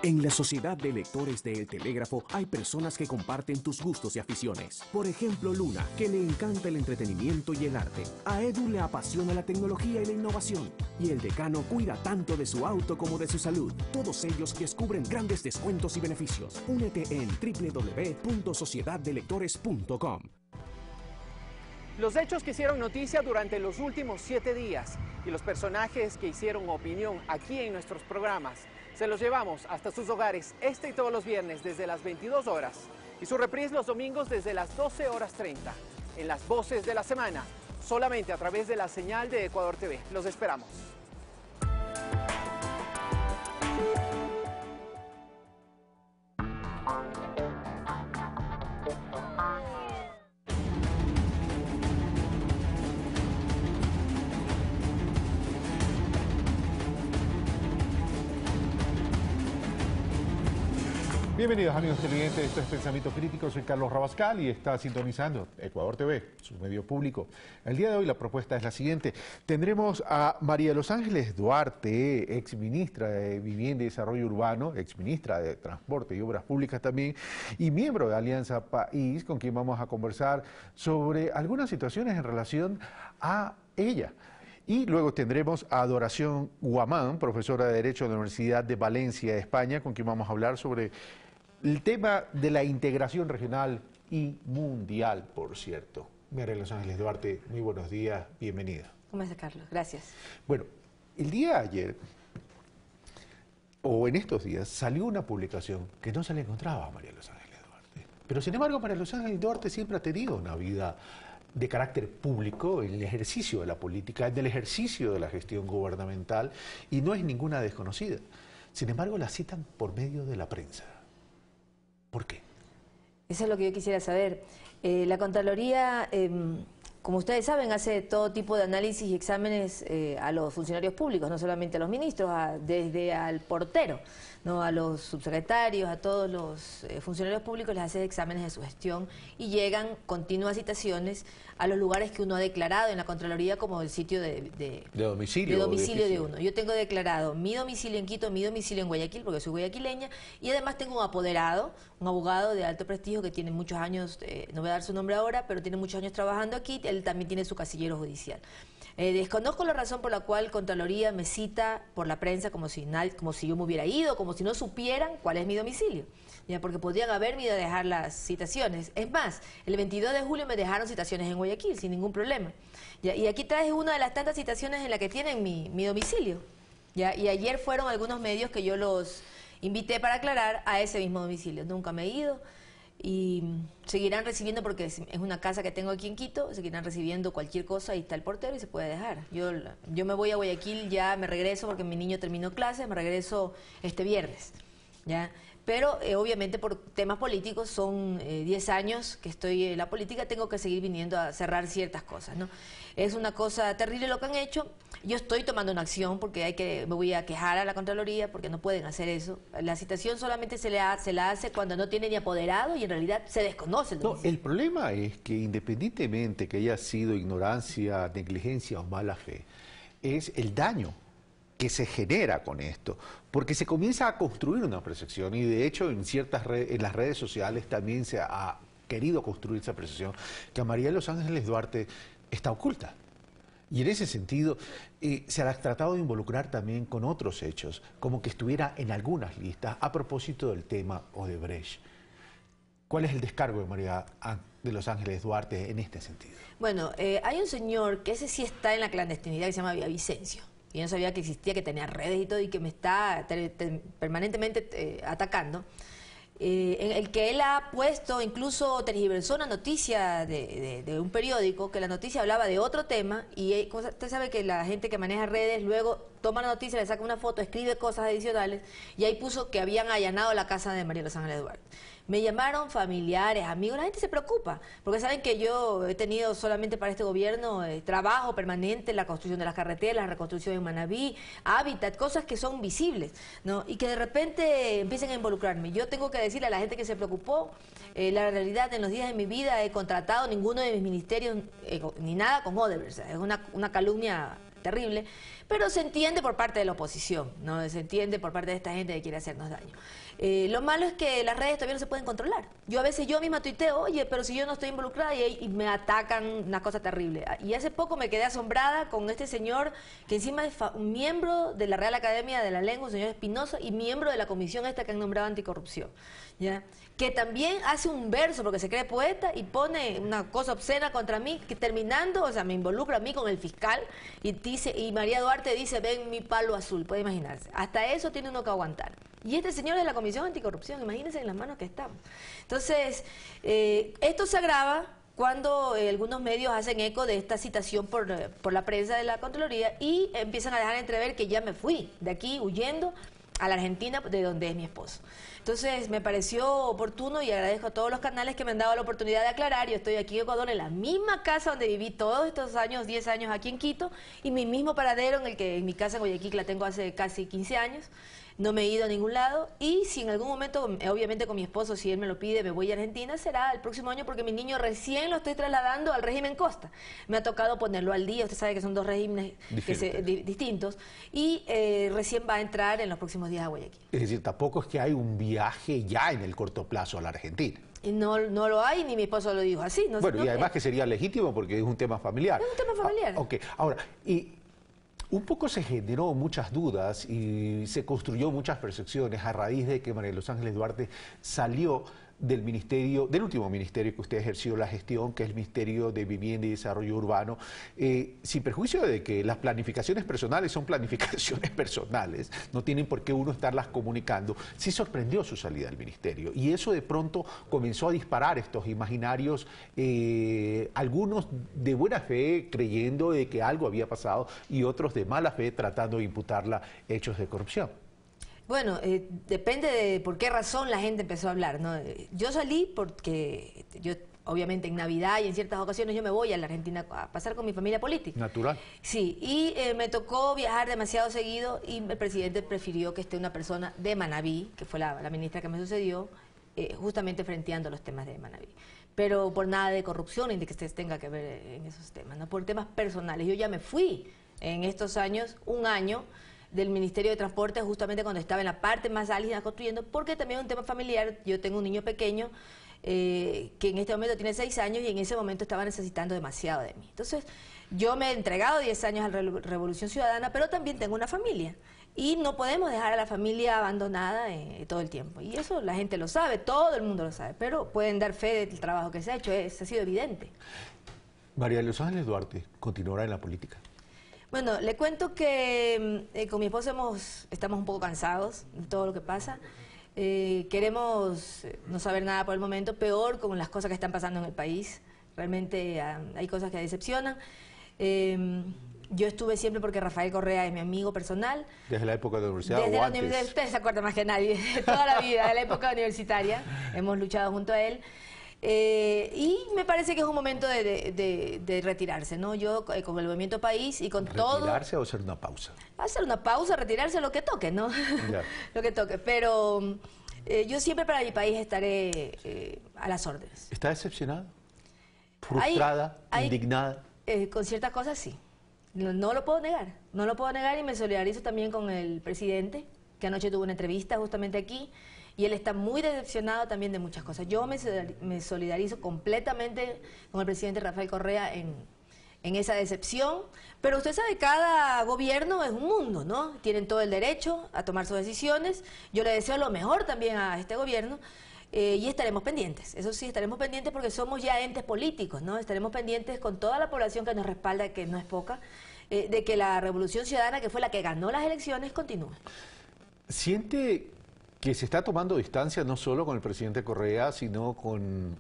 En la Sociedad de Lectores de El Telégrafo hay personas que comparten tus gustos y aficiones. Por ejemplo, Luna, que le encanta el entretenimiento y el arte. A Edu le apasiona la tecnología y la innovación. Y el decano cuida tanto de su auto como de su salud. Todos ellos descubren grandes descuentos y beneficios. Únete en www.sociedaddelectores.com. Los hechos que hicieron noticia durante los últimos 7 días y los personajes que hicieron opinión aquí en nuestros programas, se los llevamos hasta sus hogares este y todos los viernes desde las 22 horas y su reprise los domingos desde las 12 horas 30 en las voces de la semana, solamente a través de la señal de Ecuador TV. Los esperamos. Bienvenidos amigos televidentes, esto es Pensamiento Crítico, soy Carlos Rabascal y está sintonizando Ecuador TV, su medio público. El día de hoy la propuesta es la siguiente. Tendremos a María de los Ángeles Duarte, ex ministra de Vivienda y Desarrollo Urbano, ex ministra de Transporte y Obras Públicas también, y miembro de Alianza País, con quien vamos a conversar sobre algunas situaciones en relación a ella. Y luego tendremos a Adoración Guamán, profesora de Derecho de la Universidad de Valencia, España, con quien vamos a hablar sobre el tema de la integración regional y mundial, por cierto. María de los Ángeles Duarte, muy buenos días, bienvenida. ¿Cómo estás, Carlos? Gracias. Bueno, el día de ayer, o en estos días, salió una publicación que no se le encontraba a María de los Ángeles Duarte. Pero sin embargo, María de los Ángeles Duarte siempre ha tenido una vida de carácter público en el ejercicio de la política, en el ejercicio de la gestión gubernamental, y no es ninguna desconocida. Sin embargo, la citan por medio de la prensa. ¿Por qué? Eso es lo que yo quisiera saber. La Contraloría, como ustedes saben, hace todo tipo de análisis y exámenes a los funcionarios públicos, no solamente a los ministros, desde al portero, ¿no? A los subsecretarios, a todos los funcionarios públicos les hace exámenes de su gestión y llegan continuas citaciones a los lugares que uno ha declarado en la Contraloría como el sitio de domicilio de uno. Yo tengo declarado mi domicilio en Quito, mi domicilio en Guayaquil, porque soy guayaquileña, y además tengo un apoderado, un abogado de alto prestigio que tiene muchos años, no voy a dar su nombre ahora, pero tiene muchos años trabajando aquí, él también tiene su casillero judicial. Desconozco la razón por la cual Contraloría me cita por la prensa como si yo me hubiera ido, como si no supieran cuál es mi domicilio, ya, porque podrían haberme ido a dejar las citaciones. Es más, el 22 de julio me dejaron citaciones en Guayaquil sin ningún problema. Ya, y aquí traje una de las tantas citaciones en la que tienen mi domicilio. Ya, y ayer fueron algunos medios que yo los invité para aclarar a ese mismo domicilio. Nunca me he ido. Y seguirán recibiendo, porque es una casa que tengo aquí en Quito, seguirán recibiendo cualquier cosa y está el portero y se puede dejar. Yo me voy a Guayaquil, ya me regreso porque mi niño terminó clases, me regreso este viernes, ¿ya? Pero obviamente por temas políticos, son 10 años que estoy en la política, tengo que seguir viniendo a cerrar ciertas cosas, ¿no? Es una cosa terrible lo que han hecho. Yo estoy tomando una acción porque me voy a quejar a la Contraloría porque no pueden hacer eso. La citación solamente se la hace cuando no tiene ni apoderado y en realidad se desconoce. No, el problema es que independientemente que haya sido ignorancia, negligencia o mala fe, es el daño que se genera con esto, porque se comienza a construir una percepción y de hecho en las redes sociales también se ha querido construir esa percepción que a María de los Ángeles Duarte está oculta. Y en ese sentido se ha tratado de involucrar también con otros hechos, como que estuviera en algunas listas a propósito del tema Odebrecht. ¿Cuál es el descargo de María de los Ángeles Duarte en este sentido? Bueno, hay un señor que ese sí está en la clandestinidad que se llama Villavicencio. Yo no sabía que existía, que tenía redes y todo, y que me está permanentemente atacando. El que él ha puesto, incluso tergiversó una noticia de un periódico, que la noticia hablaba de otro tema, y usted sabe que la gente que maneja redes luego toma la noticia, le saca una foto, escribe cosas adicionales, y ahí puso que habían allanado la casa de María de los Ángeles Duarte. Me llamaron familiares, amigos, la gente se preocupa, porque saben que yo he tenido solamente para este gobierno trabajo permanente en la construcción de las carreteras, la reconstrucción en Manabí, hábitat, cosas que son visibles, ¿no? Y que de repente empiecen a involucrarme. Yo tengo que decirle a la gente que se preocupó, la realidad, en los días de mi vida he contratado ninguno de mis ministerios, ni nada con Odebrecht, es una calumnia terrible, pero se entiende por parte de la oposición, ¿no? Se entiende por parte de esta gente que quiere hacernos daño. Lo malo es que las redes todavía no se pueden controlar. Yo a veces misma tuiteo, oye, pero si yo no estoy involucrada, y me atacan, una cosa terrible. Y hace poco me quedé asombrada con este señor que encima es un miembro de la Real Academia de la Lengua, el señor Espinosa, y miembro de la comisión esta que han nombrado anticorrupción, ¿ya? Que también hace un verso porque se cree poeta y pone una cosa obscena contra mí, que terminando, o sea, me involucra a mí con el fiscal y María Duarte dice, ven mi palo azul, puede imaginarse. Hasta eso tiene uno que aguantar. Y este señor es de la Comisión Anticorrupción, imagínense en las manos que estamos. Entonces, esto se agrava cuando algunos medios hacen eco de esta citación por la prensa de la Contraloría y empiezan a dejar entrever que ya me fui de aquí huyendo a la Argentina, de donde es mi esposo. Entonces me pareció oportuno y agradezco a todos los canales que me han dado la oportunidad de aclarar. Yo estoy aquí en Ecuador, en la misma casa donde viví todos estos años, 10 años aquí en Quito, y mi mismo paradero en mi casa en Guayaquil la tengo hace casi 15 años. No me he ido a ningún lado, y si en algún momento, obviamente con mi esposo, si él me lo pide, me voy a Argentina, será el próximo año, porque mi niño recién lo estoy trasladando al régimen Costa. Me ha tocado ponerlo al día, usted sabe que son dos regímenes distintos, y recién va a entrar en los próximos días a Guayaquil. Es decir, tampoco es que hay un viaje ya en el corto plazo a la Argentina. Y no lo hay, ni mi esposo lo dijo así. No, bueno, y además que sería legítimo porque es un tema familiar. Es un tema familiar. Ok, ahora, un poco se generó muchas dudas y se construyó muchas percepciones a raíz de que María de los Ángeles Duarte salió del último ministerio que usted ejerció la gestión, que es el Ministerio de Vivienda y Desarrollo Urbano, sin perjuicio de que las planificaciones personales son planificaciones personales, no tienen por qué uno estarlas comunicando. Sí sorprendió su salida del ministerio, y eso de pronto comenzó a disparar estos imaginarios, algunos de buena fe creyendo de que algo había pasado y otros de mala fe tratando de imputarla hechos de corrupción. Bueno, depende de por qué razón la gente empezó a hablar, ¿no? Yo salí porque yo, obviamente, en Navidad y en ciertas ocasiones yo me voy a la Argentina a pasar con mi familia política. Natural. Sí, y me tocó viajar demasiado seguido, y el presidente prefirió que esté una persona de Manabí, que fue la ministra que me sucedió, justamente frenteando los temas de Manabí. Pero por nada de corrupción ni de que se tenga que ver en esos temas, ¿no? Por temas personales. Yo ya me fui en estos años, un año, del Ministerio de Transporte, justamente cuando estaba en la parte más álgida construyendo, porque también es un tema familiar. Yo tengo un niño pequeño que en este momento tiene 6 años y en ese momento estaba necesitando demasiado de mí. Entonces, yo me he entregado 10 años a la Revolución Ciudadana, pero también tengo una familia. Y no podemos dejar a la familia abandonada todo el tiempo. Y eso la gente lo sabe, todo el mundo lo sabe, pero pueden dar fe del trabajo que se ha hecho, ha sido evidente. María de los Ángeles Duarte continuará en la política. Bueno, le cuento que con mi esposo estamos un poco cansados de todo lo que pasa. Queremos no saber nada por el momento, peor con las cosas que están pasando en el país. Realmente hay cosas que decepcionan. Yo estuve siempre porque Rafael Correa es mi amigo personal. ¿Desde la época de la universidad desde o la antes? Universidad, usted se acuerda más que nadie, toda la vida, de la época universitaria. Hemos luchado junto a él. Y me parece que es un momento de retirarse, ¿no? Yo con el Movimiento País y con todo... ¿Retirarse o hacer una pausa? Hacer una pausa, retirarse, lo que toque, ¿no? Lo que toque, pero yo siempre para mi país estaré a las órdenes. ¿Está decepcionada? ¿Frustrada? ¿Indignada? Con ciertas cosas sí. No lo puedo negar, no lo puedo negar, y me solidarizo también con el presidente, que anoche tuvo una entrevista justamente aquí, y él está muy decepcionado también de muchas cosas. Yo me solidarizo completamente con el presidente Rafael Correa en esa decepción, pero usted sabe, cada gobierno es un mundo, ¿no? Tienen todo el derecho a tomar sus decisiones. Yo le deseo lo mejor también a este gobierno, y estaremos pendientes. Eso sí, estaremos pendientes porque somos ya entes políticos, ¿no? Estaremos pendientes con toda la población que nos respalda, que no es poca, de que la Revolución Ciudadana, que fue la que ganó las elecciones, continúe. ¿Siente que se está tomando distancia no solo con el presidente Correa, sino con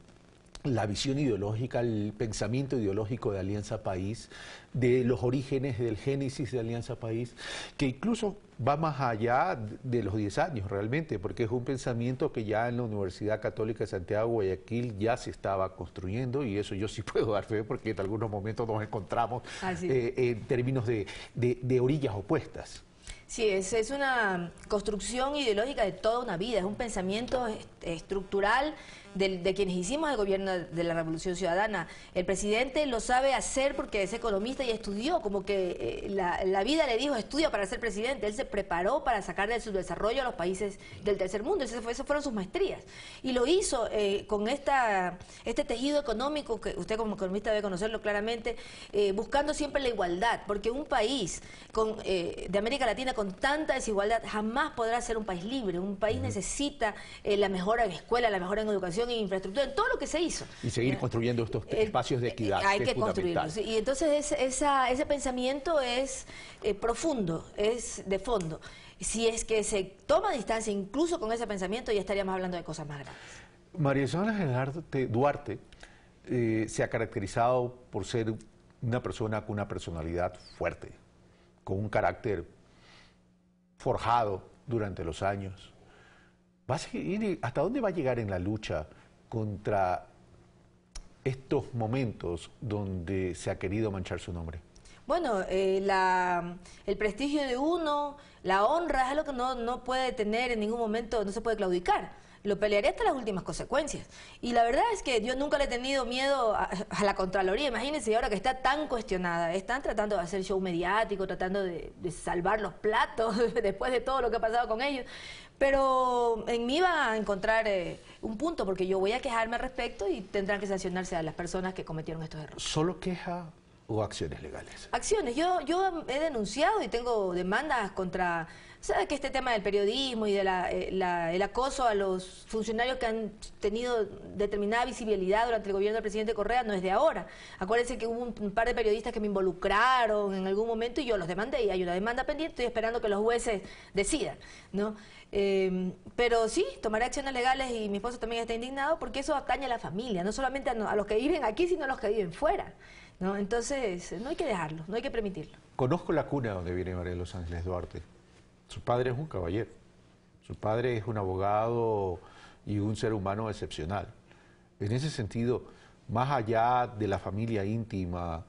la visión ideológica, el pensamiento ideológico de Alianza País, de los orígenes, del génesis de Alianza País, que incluso va más allá de los 10 años realmente, porque es un pensamiento que ya en la Universidad Católica de Santiago, Guayaquil, ya se estaba construyendo, y eso yo sí puedo dar fe, porque en algunos momentos nos encontramos en términos de orillas opuestas. Sí, es una construcción ideológica de toda una vida, es un pensamiento estructural de quienes hicimos el gobierno de la Revolución Ciudadana. El presidente lo sabe hacer porque es economista y estudió, como que la vida le dijo, estudia para ser presidente. Él se preparó para sacar de su desarrollo a los países del tercer mundo, esas fueron sus maestrías. Y lo hizo con este tejido económico, que usted como economista debe conocerlo claramente, buscando siempre la igualdad, porque un país de América Latina con tanta desigualdad jamás podrá ser un país libre. Un país necesita la mejora en escuela, la mejora en educación, en infraestructura, en todo lo que se hizo. Y seguir construyendo estos espacios de equidad. Hay que construirlos. ¿Sí? Y entonces ese pensamiento es profundo, es de fondo. Si es que se toma distancia incluso con ese pensamiento, ya estaríamos hablando de cosas más grandes. María Ángeles Duarte se ha caracterizado por ser una persona con una personalidad fuerte, con un carácter forjado durante los años, ¿Hasta dónde va a llegar en la lucha contra estos momentos donde se ha querido manchar su nombre? Bueno, el prestigio de uno, la honra es algo que no puede tener en ningún momento, no se puede claudicar. Lo pelearé hasta las últimas consecuencias. Y la verdad es que yo nunca le he tenido miedo a la Contraloría. Imagínense ahora que está tan cuestionada. Están tratando de hacer show mediático, tratando de salvar los platos después de todo lo que ha pasado con ellos. Pero en mí va a encontrar un punto, porque yo voy a quejarme al respecto y tendrán que sancionarse a las personas que cometieron estos errores. ¿Solo queja o acciones legales? Acciones. Yo he denunciado y tengo demandas contra... ¿Sabe que este tema del periodismo y de el acoso a los funcionarios que han tenido determinada visibilidad durante el gobierno del presidente Correa no es de ahora? Acuérdense que hubo un par de periodistas que me involucraron en algún momento y yo los demandé y hay una demanda pendiente, estoy esperando que los jueces decidan, ¿no? Pero sí, tomaré acciones legales y mi esposo también está indignado porque eso atañe a la familia, no solamente a los que viven aquí, sino a los que viven fuera, ¿no? Entonces, no hay que dejarlo, no hay que permitirlo. Conozco la cuna donde viene María de los Ángeles Duarte. Su padre es un caballero, su padre es un abogado y un ser humano excepcional. En ese sentido, más allá de la familia íntima,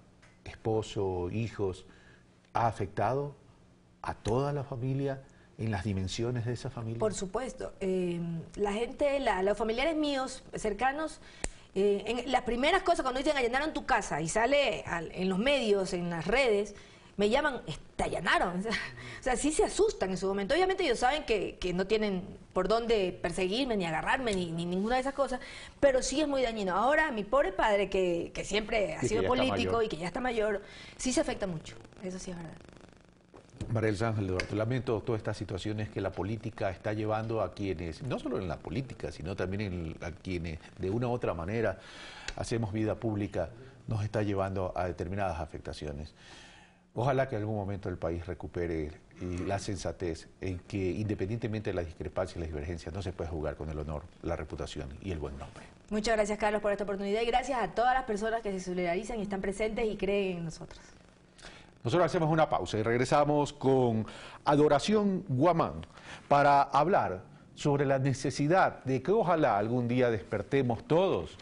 esposo, hijos, ¿ha afectado a toda la familia en las dimensiones de esa familia? Por supuesto. La gente, los familiares míos cercanos, en las primeras cosas cuando dicen allanaron tu casa y sale en los medios, en las redes, me llaman, te allanaron. O sea, sí se asustan en su momento. Obviamente ellos saben que no tienen por dónde perseguirme, ni agarrarme, ni ninguna de esas cosas, pero sí es muy dañino. Ahora, mi pobre padre, que siempre ha sido político y que ya está mayor, sí se afecta mucho. Eso sí es verdad. María de los Ángeles Duarte, lamento todas estas situaciones que la política está llevando a quienes, no solo en la política, sino también a quienes de una u otra manera hacemos vida pública, nos está llevando a determinadas afectaciones. Ojalá que en algún momento el país recupere la sensatez en que independientemente de las discrepancias y las divergencias no se puede jugar con el honor, la reputación y el buen nombre. Muchas gracias, Carlos, por esta oportunidad y gracias a todas las personas que se solidarizan y están presentes y creen en nosotros. Nosotros hacemos una pausa y regresamos con Adoración Guamán para hablar sobre la necesidad de que ojalá algún día despertemos todos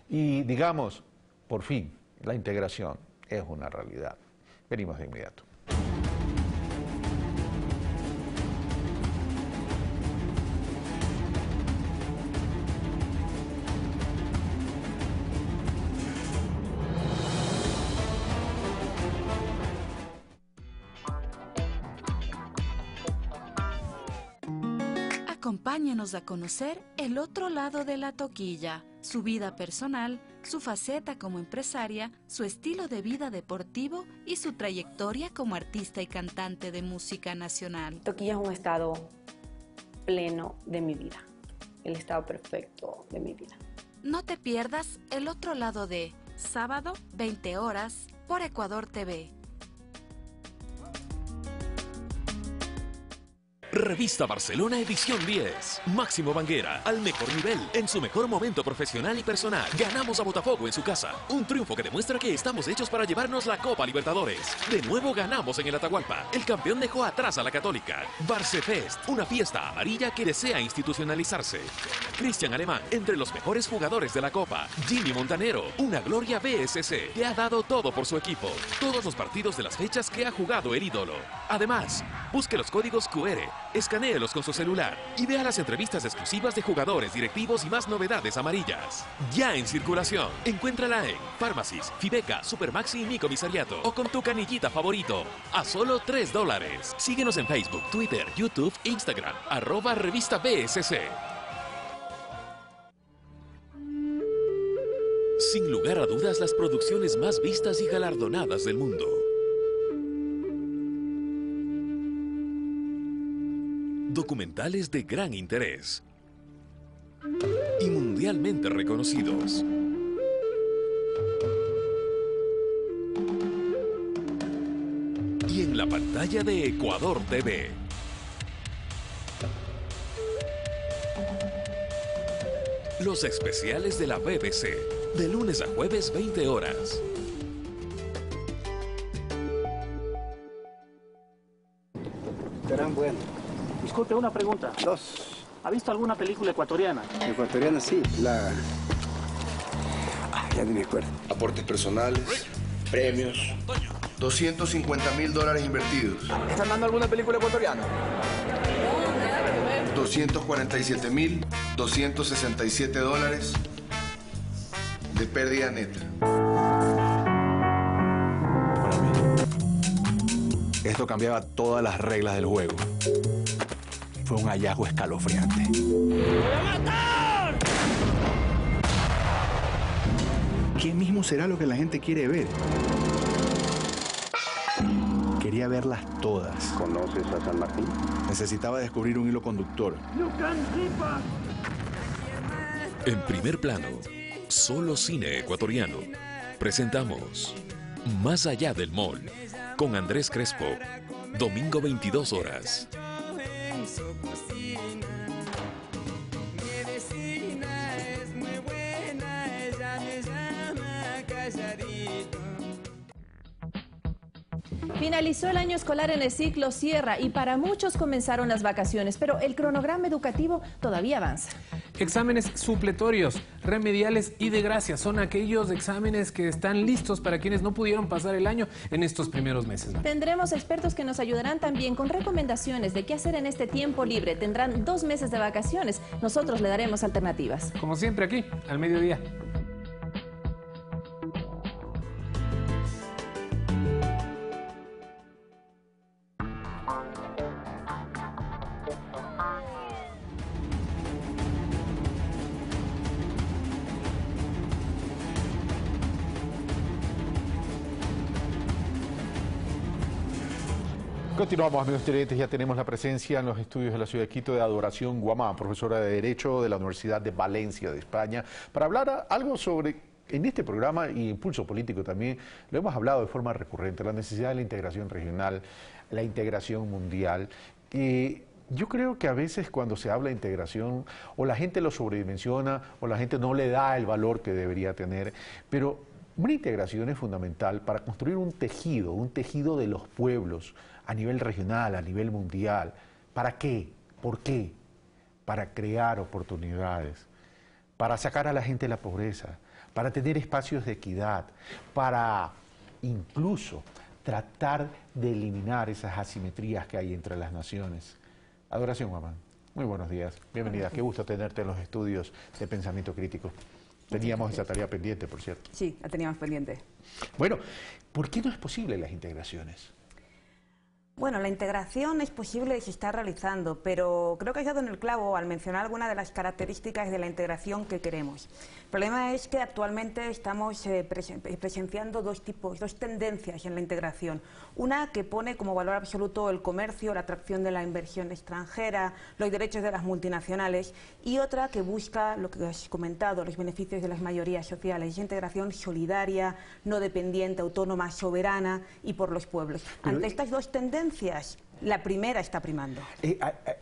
y digamos, por fin, la integración es una realidad. Venimos de inmediato. Acompáñenos a conocer el otro lado de la toquilla, su vida personal, su faceta como empresaria, su estilo de vida deportivo y su trayectoria como artista y cantante de música nacional. Toquilla es un estado pleno de mi vida, el estado perfecto de mi vida. No te pierdas el otro lado de sábado, 20 horas, por Ecuador TV. Revista Barcelona edición 10. Máximo Banguera, al mejor nivel, en su mejor momento profesional y personal. Ganamos a Botafogo en su casa. Un triunfo que demuestra que estamos hechos para llevarnos la Copa Libertadores. De nuevo ganamos en el Atahualpa. El campeón dejó atrás a la Católica. Barcefest, una fiesta amarilla que desea institucionalizarse. Cristian Alemán, entre los mejores jugadores de la Copa. Jimmy Montanero, una gloria BSC, que ha dado todo por su equipo. Todos los partidos de las fechas que ha jugado el ídolo. Además, busque los códigos QR, escanéelos con su celular y vea las entrevistas exclusivas de jugadores, directivos y más novedades amarillas. Ya en circulación. Encuéntrala en Pharmacies, Fibeca, Supermaxi y Mi Comisariato o con tu canillita favorito. A solo $3. Síguenos en Facebook, Twitter, YouTube, Instagram, @revista BSC. Sin lugar a dudas, las producciones más vistas y galardonadas del mundo. Documentales de gran interés y mundialmente reconocidos. Y en la pantalla de Ecuador TV. Los especiales de la BBC, de lunes a jueves 20 horas. Serán buenos. Disculpe, una pregunta. Dos. ¿Ha visto alguna película ecuatoriana? Ecuatoriana sí, ya ni me acuerdo. Aportes personales, premios, $250.000 invertidos. ¿Están dando alguna película ecuatoriana? $247.267 de pérdida neta. Para mí, esto cambiaba todas las reglas del juego. Fue un hallazgo escalofriante. ¡Voy a matar! ¿Qué mismo será lo que la gente quiere ver? Quería verlas todas. ¿Conoces a San Martín? Necesitaba descubrir un hilo conductor. En primer plano, solo cine ecuatoriano. Presentamos Más allá del mall, con Andrés Crespo, domingo 22 horas. Finalizó el año escolar en el ciclo Sierra y para muchos comenzaron las vacaciones, pero el cronograma educativo todavía avanza. Exámenes supletorios, remediales y de gracia son aquellos exámenes que están listos para quienes no pudieron pasar el año en estos primeros meses. Tendremos expertos que nos ayudarán también con recomendaciones de qué hacer en este tiempo libre. Tendrán 2 meses de vacaciones. Nosotros le daremos alternativas. Como siempre aquí, al mediodía. Continuamos, amigos televidentes, ya tenemos la presencia en los estudios de la ciudad de Quito de Adoración Guamán, profesora de Derecho de la Universidad de Valencia de España, para hablar algo sobre, en este programa y Impulso Político también, lo hemos hablado de forma recurrente, la necesidad de la integración regional, la integración mundial. Yo creo que a veces cuando se habla de integración, o la gente lo sobredimensiona, o la gente no le da el valor que debería tener, pero una integración es fundamental para construir un tejido de los pueblos, a nivel regional, a nivel mundial. ¿Para qué? ¿Por qué? Para crear oportunidades, para sacar a la gente de la pobreza, para tener espacios de equidad, para incluso tratar de eliminar esas asimetrías que hay entre las naciones. Adoración Guamán, muy buenos días, bienvenida, qué gusto tenerte en los estudios de Pensamiento Crítico. Teníamos esa tarea pendiente, por cierto. Sí, la teníamos pendiente. Bueno, ¿por qué no es posible las integraciones? Bueno, la integración es posible y se está realizando, pero creo que has dado en el clavo al mencionar algunas de las características de la integración que queremos. El problema es que actualmente estamos presenciando dos tendencias en la integración. Una que pone como valor absoluto el comercio, la atracción de la inversión extranjera, los derechos de las multinacionales, y otra que busca, lo que has comentado, los beneficios de las mayorías sociales. Es integración solidaria, no dependiente, autónoma, soberana y por los pueblos. Ante estas dos tendencias, la primera está primando.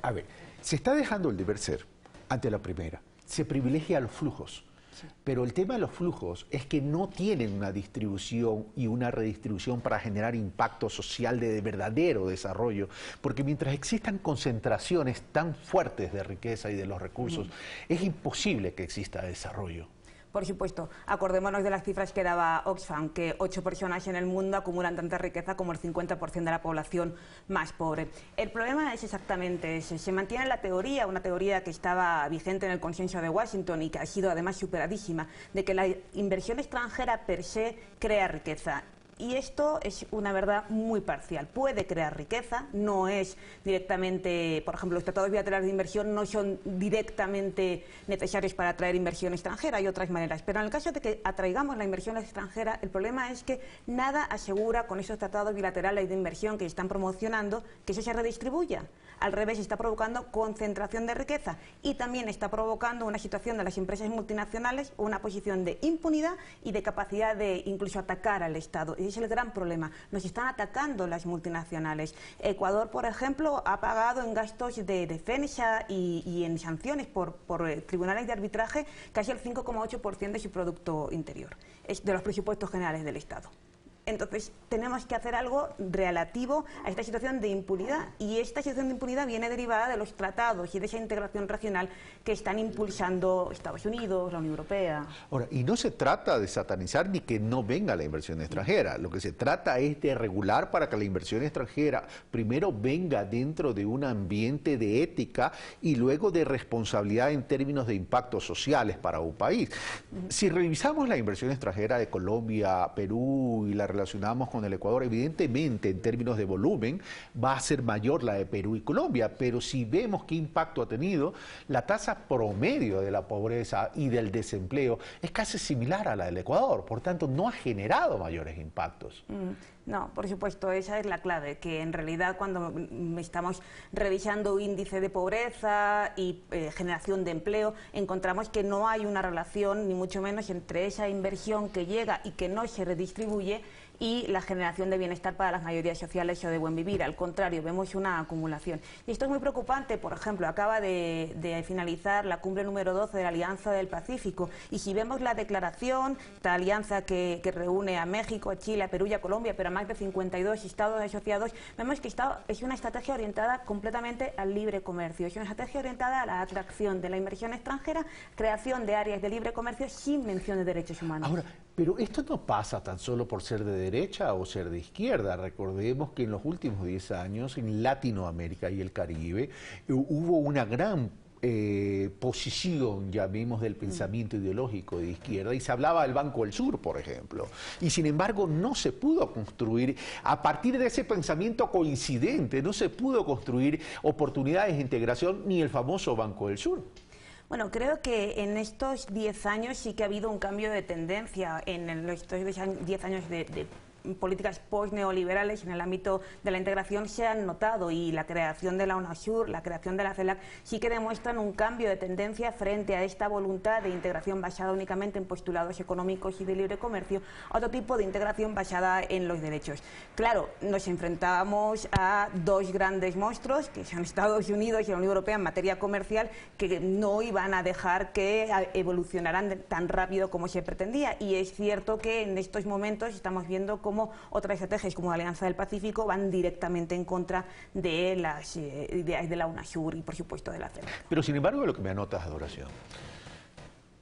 A ver, se está dejando el deber ser ante la primera. Se privilegia a los flujos. Sí. Pero el tema de los flujos es que no tienen una distribución y una redistribución para generar impacto social de verdadero desarrollo, porque mientras existan concentraciones tan fuertes de riqueza y de los recursos, es imposible que exista desarrollo. Por supuesto, acordémonos de las cifras que daba Oxfam, que 8 personas en el mundo acumulan tanta riqueza como el 50% de la población más pobre. El problema es exactamente ese. Se mantiene la teoría, una teoría que estaba vigente en el consenso de Washington y que ha sido además superadísima, de que la inversión extranjera per se crea riqueza. Y esto es una verdad muy parcial. Puede crear riqueza, no es directamente, por ejemplo, los tratados bilaterales de inversión no son directamente necesarios para atraer inversión extranjera, hay otras maneras. Pero en el caso de que atraigamos la inversión extranjera, el problema es que nada asegura con esos tratados bilaterales de inversión que están promocionando que eso se redistribuya. Al revés, está provocando concentración de riqueza y también está provocando una situación de las empresas multinacionales, una posición de impunidad y de capacidad de incluso atacar al Estado. Ese es el gran problema. Nos están atacando las multinacionales. Ecuador, por ejemplo, ha pagado en gastos de defensa y en sanciones por tribunales de arbitraje casi el 5,8% de su Producto Interior, de los presupuestos generales del Estado. Entonces, tenemos que hacer algo relativo a esta situación de impunidad, y esta situación de impunidad viene derivada de los tratados y de esa integración regional que están impulsando Estados Unidos, la Unión Europea. Ahora, y no se trata de satanizar ni que no venga la inversión extranjera, lo que se trata es de regular para que la inversión extranjera primero venga dentro de un ambiente de ética y luego de responsabilidad en términos de impactos sociales para un país. Si revisamos la inversión extranjera de Colombia, Perú y la relacionamos con el Ecuador, evidentemente en términos de volumen va a ser mayor la de Perú y Colombia, pero si vemos qué impacto ha tenido, la tasa promedio de la pobreza y del desempleo es casi similar a la del Ecuador, por tanto no ha generado mayores impactos. No, por supuesto, esa es la clave, que en realidad cuando estamos revisando índice de pobreza y generación de empleo, encontramos que no hay una relación, ni mucho menos, entre esa inversión que llega y que no se redistribuye y la generación de bienestar para las mayorías sociales o de buen vivir. Al contrario, vemos una acumulación. Y esto es muy preocupante. Por ejemplo, acaba de finalizar la cumbre número 12 de la Alianza del Pacífico, y si vemos la declaración, esta alianza que reúne a México, a Chile, a Perú y a Colombia, pero a más de 52 estados asociados, vemos que es una estrategia orientada completamente al libre comercio. Es una estrategia orientada a la atracción de la inversión extranjera, creación de áreas de libre comercio sin mención de derechos humanos. Ahora, pero esto no pasa tan solo por ser de derecha o ser de izquierda. Recordemos que en los últimos 10 años en Latinoamérica y el Caribe hubo una gran posición, llamemos, del pensamiento ideológico de izquierda, y se hablaba del Banco del Sur, por ejemplo. Y sin embargo no se pudo construir, a partir de ese pensamiento coincidente, no se pudo construir oportunidades de integración ni el famoso Banco del Sur. Bueno, creo que en estos 10 años sí que ha habido un cambio de tendencia en estos 10 años de políticas post-neoliberales en el ámbito de la integración se han notado, y la creación de la UNASUR, la creación de la CELAC, sí que demuestran un cambio de tendencia frente a esta voluntad de integración basada únicamente en postulados económicos y de libre comercio, a otro tipo de integración basada en los derechos. Claro, nos enfrentábamos a dos grandes monstruos, que son Estados Unidos y la Unión Europea en materia comercial, que no iban a dejar que evolucionaran tan rápido como se pretendía, y es cierto que en estos momentos estamos viendo cómo otras estrategias como la Alianza del Pacífico van directamente en contra de las ideas de la UNASUR y, por supuesto, de la CELAC. Pero, sin embargo, lo que me anota es adoración.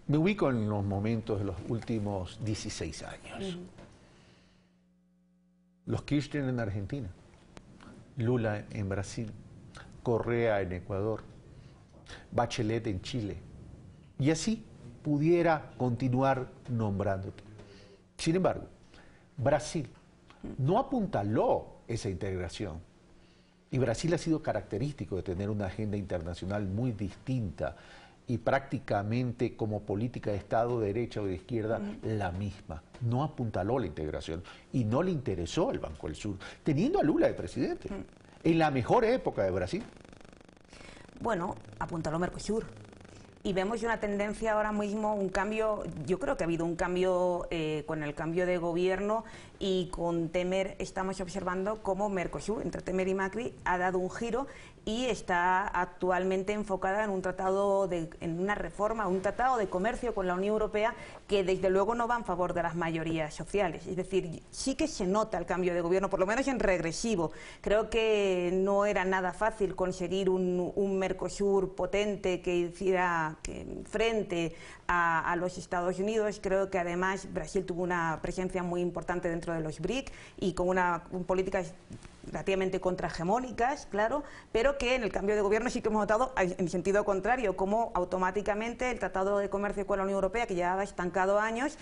Me ubico en los momentos de los últimos 16 años. Los Kirchner en Argentina, Lula en Brasil, Correa en Ecuador, Bachelet en Chile, y así pudiera continuar nombrándote. Sin embargo, Brasil no apuntaló esa integración, y Brasil ha sido característico de tener una agenda internacional muy distinta y prácticamente como política de Estado, de derecha o de izquierda, la misma. No apuntaló la integración y no le interesó el Banco del Sur, teniendo a Lula de presidente, en la mejor época de Brasil. Bueno, apuntaló Mercosur. Y vemos una tendencia ahora mismo, un cambio, yo creo que ha habido un cambio con el cambio de gobierno, y con Temer estamos observando cómo Mercosur, entre Temer y Macri, ha dado un giro y está actualmente enfocada en un tratado, en una reforma, un tratado de comercio con la Unión Europea que desde luego no va en favor de las mayorías sociales. Es decir, sí que se nota el cambio de gobierno, por lo menos en regresivo. Creo que no era nada fácil conseguir un Mercosur potente que hiciera frente a los Estados Unidos. Creo que además Brasil tuvo una presencia muy importante dentro de los BRIC y con políticas relativamente contrahegemónicas, claro, pero que en el cambio de gobierno sí que hemos notado en sentido contrario, como automáticamente el Tratado de Comercio con la Unión Europea, que llevaba estancado años,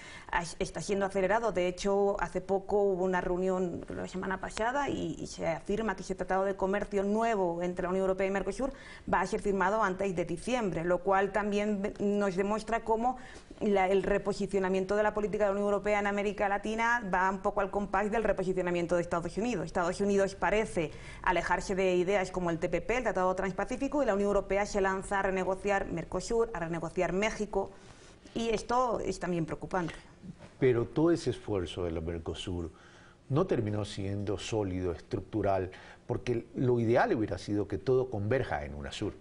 está siendo acelerado. De hecho, hace poco hubo una reunión la semana pasada y se afirma que ese Tratado de Comercio nuevo entre la Unión Europea y Mercosur va a ser firmado antes de diciembre, lo cual también nos demuestra cómo el reposicionamiento de la política de la Unión Europea en América Latina va un poco al compás del reposicionamiento de Estados Unidos. Estados Unidos parece alejarse de ideas como el TPP, el Tratado Transpacífico, y la Unión Europea se lanza a renegociar Mercosur, a renegociar México, y esto es también preocupante. Pero todo ese esfuerzo de la Mercosur no terminó siendo sólido, estructural, porque lo ideal hubiera sido que todo converja en UNASUR.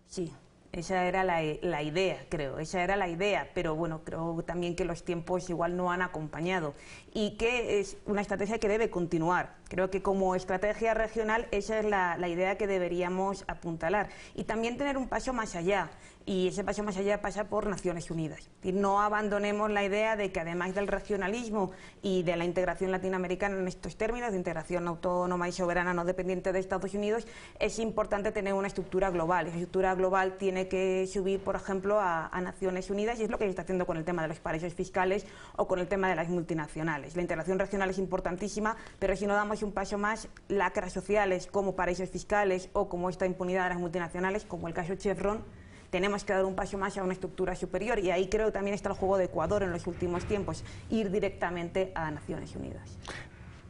Sí. Esa era la idea, creo, esa era la idea, pero bueno, creo también que los tiempos igual no han acompañado y que es una estrategia que debe continuar. Creo que como estrategia regional esa es la idea que deberíamos apuntalar y también tener un paso más allá. Y ese paso más allá pasa por Naciones Unidas. Y no abandonemos la idea de que además del regionalismo y de la integración latinoamericana en estos términos, de integración autónoma y soberana no dependiente de Estados Unidos, es importante tener una estructura global. Esa estructura global tiene que subir, por ejemplo, a Naciones Unidas y es lo que se está haciendo con el tema de los paraísos fiscales o con el tema de las multinacionales. La integración regional es importantísima, pero si no damos un paso más, lacras sociales como paraísos fiscales o como esta impunidad de las multinacionales, como el caso Chevron, tenemos que dar un paso más a una estructura superior y ahí creo que también está el juego de Ecuador en los últimos tiempos, ir directamente a Naciones Unidas.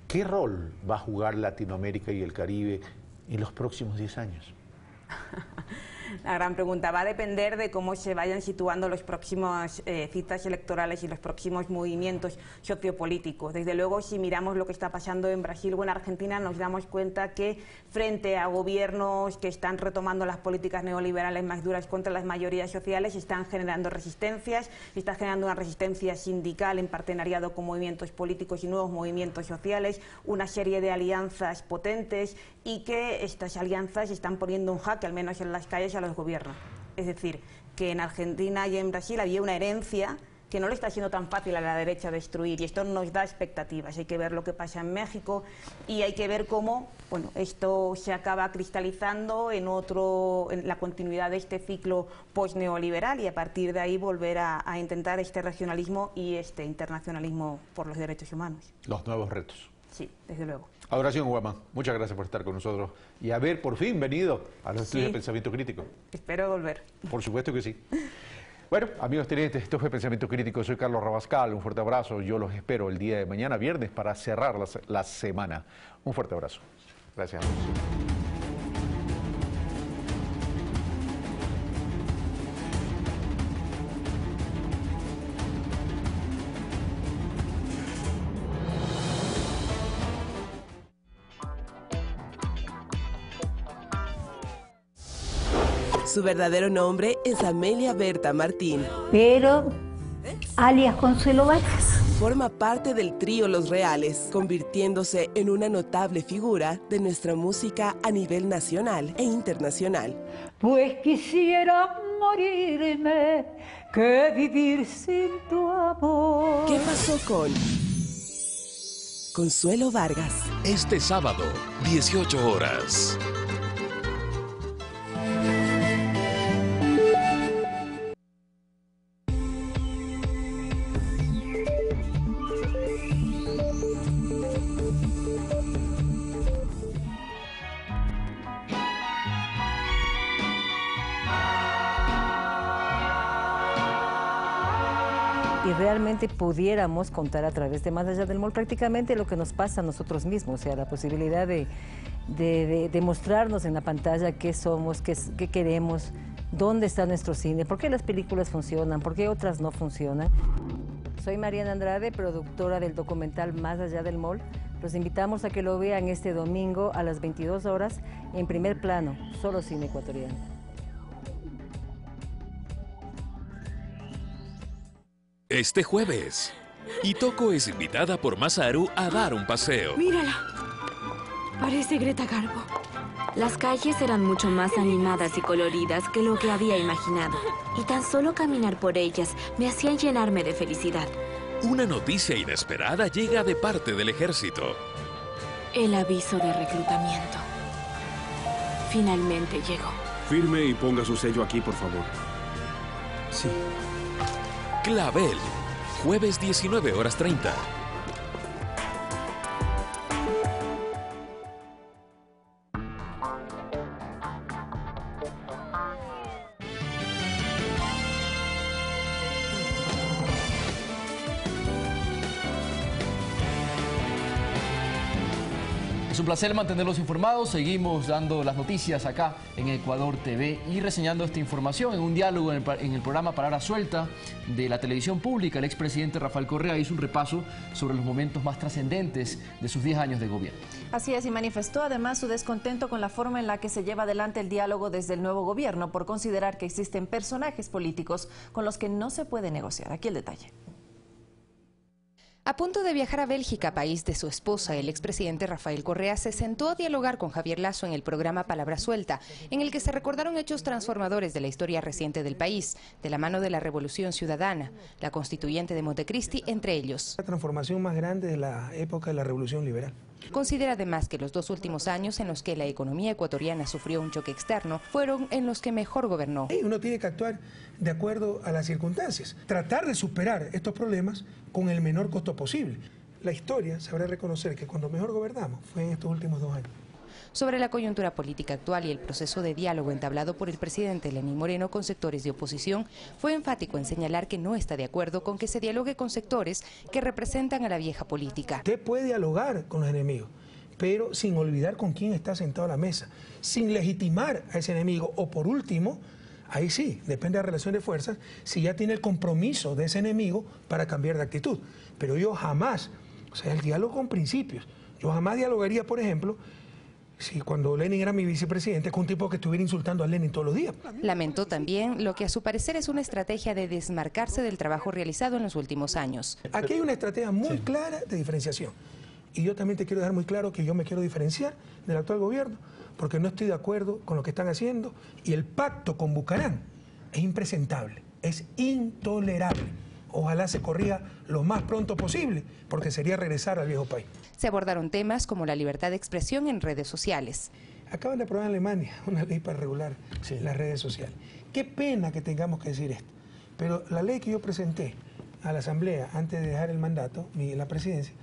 ¿Qué rol va a jugar Latinoamérica y el Caribe en los próximos 10 años? La gran pregunta va a depender de cómo se vayan situando los próximos citas electorales y los próximos movimientos sociopolíticos. Desde luego, si miramos lo que está pasando en Brasil o en Argentina, nos damos cuenta que frente a gobiernos que están retomando las políticas neoliberales más duras contra las mayorías sociales, están generando resistencias, se está generando una resistencia sindical en partenariado con movimientos políticos y nuevos movimientos sociales, una serie de alianzas potentes y que estas alianzas están poniendo un jaque, al menos en las calles, a los gobiernos. Es decir, que en Argentina y en Brasil había una herencia que no le está siendo tan fácil a la derecha destruir y esto nos da expectativas. Hay que ver lo que pasa en México y hay que ver cómo esto se acaba cristalizando en la continuidad de este ciclo post-neoliberal y a partir de ahí volver a intentar este regionalismo y este internacionalismo por los derechos humanos. Los nuevos retos. Sí, desde luego. Adoración Guamán, muchas gracias por estar con nosotros y haber por fin venido a los estudios de Pensamiento Crítico. Espero volver. Por supuesto que sí. Bueno, amigos televidentes, esto fue Pensamiento Crítico. Soy Carlos Rabascal, un fuerte abrazo. Yo los espero el día de mañana, viernes, para cerrar la semana. Un fuerte abrazo. Gracias. Su verdadero nombre es Amelia Berta Martín. Pero, alias Consuelo Vargas. Forma parte del trío Los Reales, convirtiéndose en una notable figura de nuestra música a nivel nacional e internacional. Pues quisiera morirme que vivir sin tu amor. ¿Qué pasó con Consuelo Vargas? Este sábado, 18 horas. Y realmente pudiéramos contar a través de Más Allá del Mall prácticamente lo que nos pasa a nosotros mismos, o sea, la posibilidad de mostrarnos en la pantalla qué somos, qué queremos, dónde está nuestro cine, por qué las películas funcionan, por qué otras no funcionan. Soy Mariana Andrade, productora del documental Más Allá del Mall. Los invitamos a que lo vean este domingo a las 22 horas en Primer Plano, solo cine ecuatoriano. Este jueves, Itoko es invitada por Masaru a dar un paseo. Mírala, parece Greta Garbo. Las calles eran mucho más animadas y coloridas que lo que había imaginado. Y tan solo caminar por ellas me hacía llenarme de felicidad. Una noticia inesperada llega de parte del ejército. El aviso de reclutamiento. Finalmente llegó. Firme y ponga su sello aquí, por favor. Sí. Clavel, jueves 19 horas 30. Es un placer mantenerlos informados. Seguimos dando las noticias acá en Ecuador TV y reseñando esta información en un diálogo en el programa Palabra Suelta de la televisión pública. El expresidente Rafael Correa hizo un repaso sobre los momentos más trascendentes de sus 10 años de gobierno. Así es, y manifestó además su descontento con la forma en la que se lleva adelante el diálogo desde el nuevo gobierno por considerar que existen personajes políticos con los que no se puede negociar. Aquí el detalle. A punto de viajar a Bélgica, país de su esposa, el expresidente Rafael Correa se sentó a dialogar con Javier Lasso en el programa Palabra Suelta, en el que se recordaron hechos transformadores de la historia reciente del país, de la mano de la Revolución Ciudadana, la constituyente de Montecristi, entre ellos. La transformación más grande de la época de la Revolución Liberal. Considera además que los 2 últimos años en los que la economía ecuatoriana sufrió un choque externo fueron en los que mejor gobernó. Uno tiene que actuar de acuerdo a las circunstancias, tratar de superar estos problemas con el menor costo posible. La historia sabrá reconocer que cuando mejor gobernamos fue en estos últimos 2 años. Sobre la coyuntura política actual y el proceso de diálogo entablado por el presidente Lenín Moreno con sectores de oposición, fue enfático en señalar que no está de acuerdo con que se dialogue con sectores que representan a la vieja política. Usted puede dialogar con los enemigos, pero sin olvidar con quién está sentado a la mesa, sin legitimar a ese enemigo, o por último, ahí sí, depende de la relación de fuerzas, si ya tiene el compromiso de ese enemigo para cambiar de actitud. Pero yo jamás, o sea, el diálogo con principios, yo jamás dialogaría, por ejemplo, si cuando Lenin era mi vicepresidente, con un tipo que estuviera insultando a Lenin todos los días. Lamentó también lo que a su parecer es una estrategia de desmarcarse del trabajo realizado en los últimos años. Aquí hay una estrategia muy clara de diferenciación. Y yo también te quiero dejar muy claro que yo me quiero diferenciar del actual gobierno, porque no estoy de acuerdo con lo que están haciendo, y el pacto con Bucarán es impresentable, es intolerable. Ojalá se corrija lo más pronto posible, porque sería regresar al viejo país. Se abordaron temas como la libertad de expresión en redes sociales. Acaban de aprobar en Alemania una ley para regular las redes sociales. Qué pena que tengamos que decir esto, pero la ley que yo presenté a la Asamblea antes de dejar el mandato, la presidencia,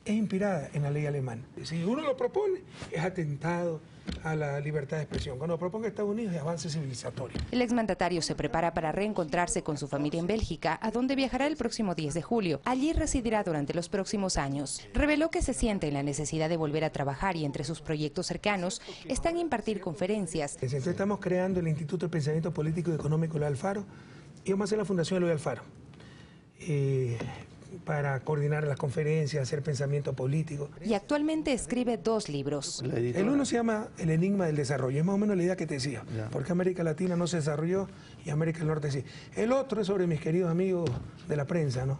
es inspirada en la ley alemana. Si uno lo propone, es atentado a la libertad de expresión. Cuando lo proponga Estados Unidos, es avance civilizatorio. El exmandatario se prepara para reencontrarse con su familia en Bélgica, a donde viajará el próximo 10 de julio. Allí residirá durante los próximos años. Reveló que se siente en la necesidad de volver a trabajar y entre sus proyectos cercanos están impartir conferencias. Entonces estamos creando el Instituto de Pensamiento Político y Económico Eloy Alfaro y vamos a hacer la Fundación Eloy Alfaro. Para coordinar las conferencias, hacer pensamiento político. Y actualmente escribe 2 libros. El uno se llama El Enigma del Desarrollo, es más o menos la idea que te decía, porque América Latina no se desarrolló y América del Norte sí. El otro es sobre mis queridos amigos de la prensa, ¿no?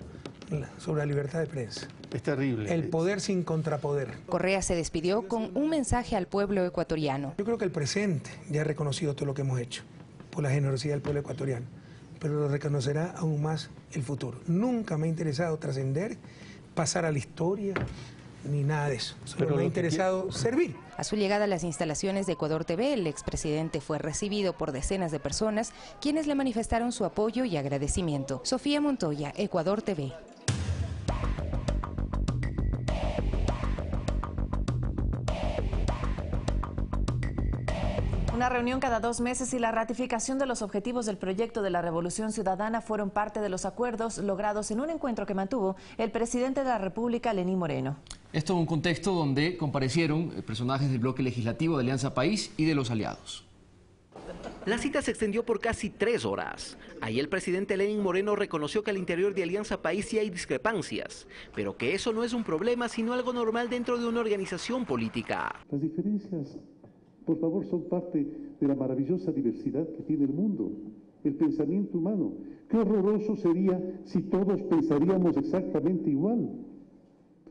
Sobre la libertad de prensa. Es terrible. El poder sin contrapoder. Correa se despidió con un mensaje al pueblo ecuatoriano. Yo creo que el presente ya ha reconocido todo lo que hemos hecho por la generosidad del pueblo ecuatoriano, pero lo reconocerá aún más el futuro. Nunca me ha interesado trascender, pasar a la historia, ni nada de eso. Solo me ha interesado servir. A su llegada a las instalaciones de Ecuador TV, el expresidente fue recibido por decenas de personas, quienes le manifestaron su apoyo y agradecimiento. Sofía Montoya, Ecuador TV. Una reunión cada 2 meses y la ratificación de los objetivos del proyecto de la Revolución Ciudadana fueron parte de los acuerdos logrados en un encuentro que mantuvo el presidente de la República, Lenín Moreno. Esto en un contexto donde comparecieron personajes del bloque legislativo de Alianza País y de los aliados. La cita se extendió por casi 3 horas. Ahí el presidente Lenín Moreno reconoció que al interior de Alianza País sí hay discrepancias, pero que eso no es un problema, sino algo normal dentro de una organización política. Las diferencias, por favor, son parte de la maravillosa diversidad que tiene el mundo, el pensamiento humano. Qué horroroso sería si todos pensaríamos exactamente igual.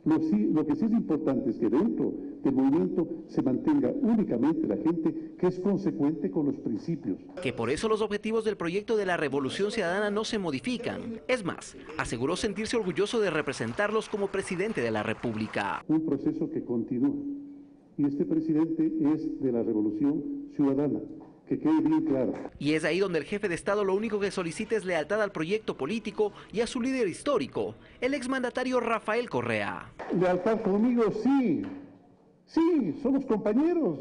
Lo que sí es importante es que dentro del movimiento se mantenga únicamente la gente que es consecuente con los principios. Que por eso los objetivos del proyecto de la Revolución Ciudadana no se modifican. Es más, aseguró sentirse orgulloso de representarlos como presidente de la República. Un proceso que continúa. Y este presidente es de la Revolución Ciudadana, que quede bien claro. Y es ahí donde el jefe de Estado lo único que solicita es lealtad al proyecto político y a su líder histórico, el exmandatario Rafael Correa. Lealtad conmigo, sí. Sí, somos compañeros.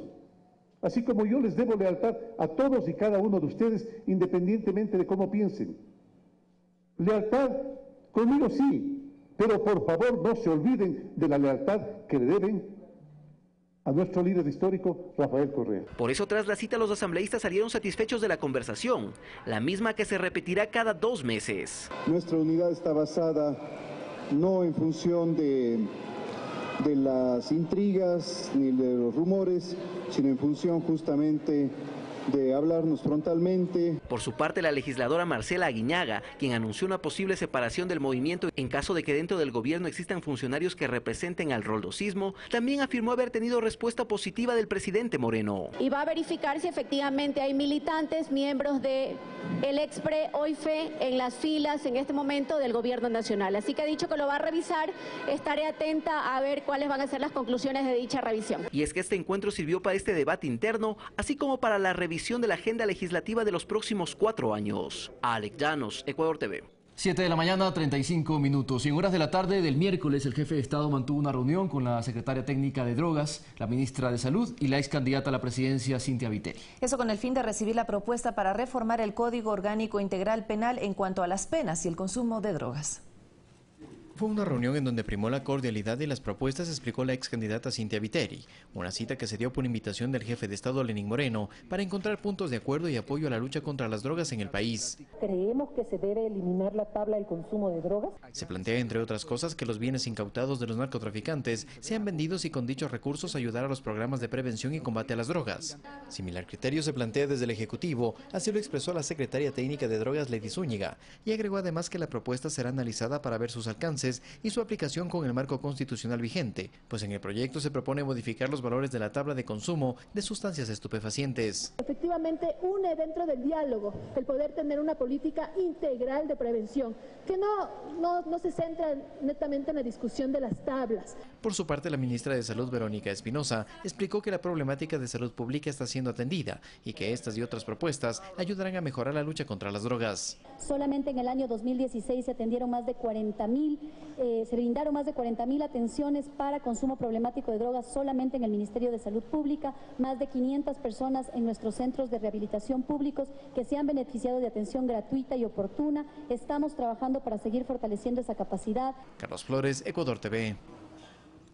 Así como yo les debo lealtad a todos y cada uno de ustedes, independientemente de cómo piensen. Lealtad conmigo, sí. Pero por favor no se olviden de la lealtad que le deben a nuestro líder histórico, Rafael Correa. Por eso, tras la cita, los asambleístas salieron satisfechos de la conversación, la misma que se repetirá cada 2 meses. Nuestra unidad está basada no en función de las intrigas ni de los rumores, sino en función justamente de hablarnos frontalmente. Por su parte, la legisladora Marcela Aguiñaga, quien anunció una posible separación del movimiento en caso de que dentro del gobierno existan funcionarios que representen al roldosismo, también afirmó haber tenido respuesta positiva del presidente Moreno. Y va a verificar si efectivamente hay militantes, miembros de el EXPRE, OIFE, en las filas en este momento del gobierno nacional. Así que ha dicho que lo va a revisar, estaré atenta a ver cuáles van a ser las conclusiones de dicha revisión. Y es que este encuentro sirvió para este debate interno, así como para la revisión de la agenda legislativa de los próximos 4 años. Alex Llanos, Ecuador TV. 7 de la mañana, 35 minutos. Y en horas de la tarde del miércoles, el jefe de Estado mantuvo una reunión con la secretaria técnica de Drogas, la ministra de Salud y la ex candidata a la presidencia, Cynthia Viteri. Eso con el fin de recibir la propuesta para reformar el Código Orgánico Integral Penal en cuanto a las penas y el consumo de drogas. Fue una reunión en donde primó la cordialidad y las propuestas, explicó la ex candidata Cynthia Viteri. Una cita que se dio por invitación del jefe de Estado Lenín Moreno para encontrar puntos de acuerdo y apoyo a la lucha contra las drogas en el país. ¿Creemos que se debe eliminar la tabla del consumo de drogas? Se plantea, entre otras cosas, que los bienes incautados de los narcotraficantes sean vendidos y con dichos recursos ayudar a los programas de prevención y combate a las drogas. Similar criterio se plantea desde el Ejecutivo, así lo expresó la secretaria técnica de Drogas, Lady Zúñiga, y agregó además que la propuesta será analizada para ver sus alcances y su aplicación con el marco constitucional vigente, pues en el proyecto se propone modificar los valores de la tabla de consumo de sustancias estupefacientes. Efectivamente, une dentro del diálogo el poder tener una política integral de prevención, que no se centra netamente en la discusión de las tablas. Por su parte, la ministra de Salud, Verónica Espinosa, explicó que la problemática de salud pública está siendo atendida y que estas y otras propuestas ayudarán a mejorar la lucha contra las drogas. Solamente en el año 2016 se atendieron más de 40.000, se brindaron más de 40.000 atenciones para consumo problemático de drogas solamente en el Ministerio de Salud Pública, más de 500 personas en nuestros centros de rehabilitación públicos que se han beneficiado de atención gratuita y oportuna. Estamos trabajando para seguir fortaleciendo esa capacidad. Carlos Flores, Ecuador TV.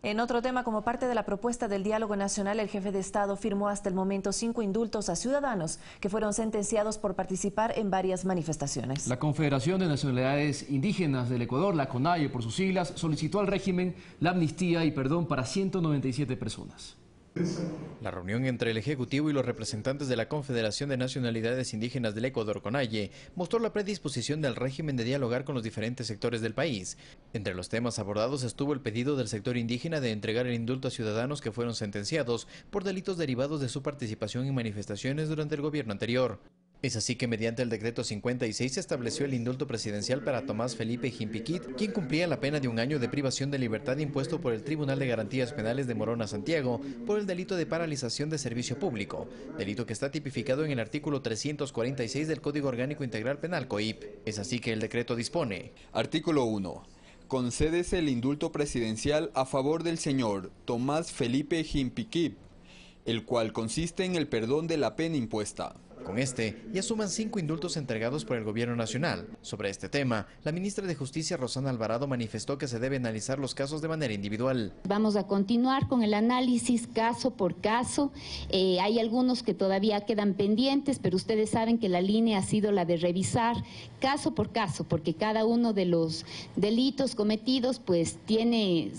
En otro tema, como parte de la propuesta del diálogo nacional, el jefe de Estado firmó hasta el momento 5 indultos a ciudadanos que fueron sentenciados por participar en varias manifestaciones. La Confederación de Nacionalidades Indígenas del Ecuador, la CONAIE por sus siglas, solicitó al régimen la amnistía y perdón para 197 personas. La reunión entre el Ejecutivo y los representantes de la Confederación de Nacionalidades Indígenas del Ecuador, CONAIE, mostró la predisposición del régimen de dialogar con los diferentes sectores del país. Entre los temas abordados estuvo el pedido del sector indígena de entregar el indulto a ciudadanos que fueron sentenciados por delitos derivados de su participación en manifestaciones durante el gobierno anterior. Es así que mediante el decreto 56 se estableció el indulto presidencial para Tomás Felipe Jimpiquit, quien cumplía la pena de 1 año de privación de libertad impuesto por el Tribunal de Garantías Penales de Morona, Santiago, por el delito de paralización de servicio público, delito que está tipificado en el artículo 346 del Código Orgánico Integral Penal, COIP. Es así que el decreto dispone. Artículo 1. Concédese el indulto presidencial a favor del señor Tomás Felipe Jimpiquit, el cual consiste en el perdón de la pena impuesta. Con este, ya suman 5 indultos entregados por el Gobierno Nacional. Sobre este tema, la ministra de Justicia, Rosana Alvarado, manifestó que se debe analizar los casos de manera individual. Vamos a continuar con el análisis caso por caso. Hay algunos que todavía quedan pendientes, pero ustedes saben que la línea ha sido la de revisar caso por caso, porque cada uno de los delitos cometidos pues tiene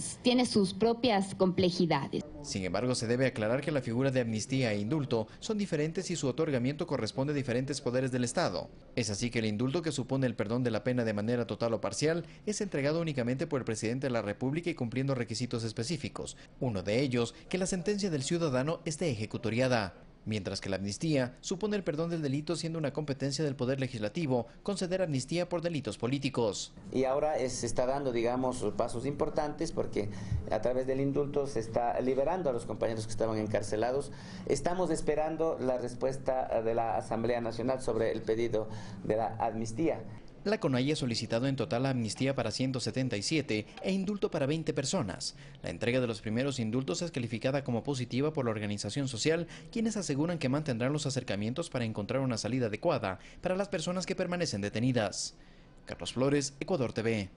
sus propias complejidades. Sin embargo, se debe aclarar que la figura de amnistía e indulto son diferentes y su otorgamiento corresponde a diferentes poderes del Estado. Es así que el indulto, que supone el perdón de la pena de manera total o parcial, es entregado únicamente por el presidente de la República y cumpliendo requisitos específicos. Uno de ellos, que la sentencia del ciudadano esté ejecutoriada. Mientras que la amnistía supone el perdón del delito, siendo una competencia del Poder Legislativo conceder amnistía por delitos políticos. Y ahora se está dando, digamos, pasos importantes porque a través del indulto se está liberando a los compañeros que estaban encarcelados. Estamos esperando la respuesta de la Asamblea Nacional sobre el pedido de la amnistía. La CONAIE ha solicitado en total amnistía para 177 e indulto para 20 personas. La entrega de los primeros indultos es calificada como positiva por la organización social, quienes aseguran que mantendrán los acercamientos para encontrar una salida adecuada para las personas que permanecen detenidas. Carlos Flores, Ecuador TV.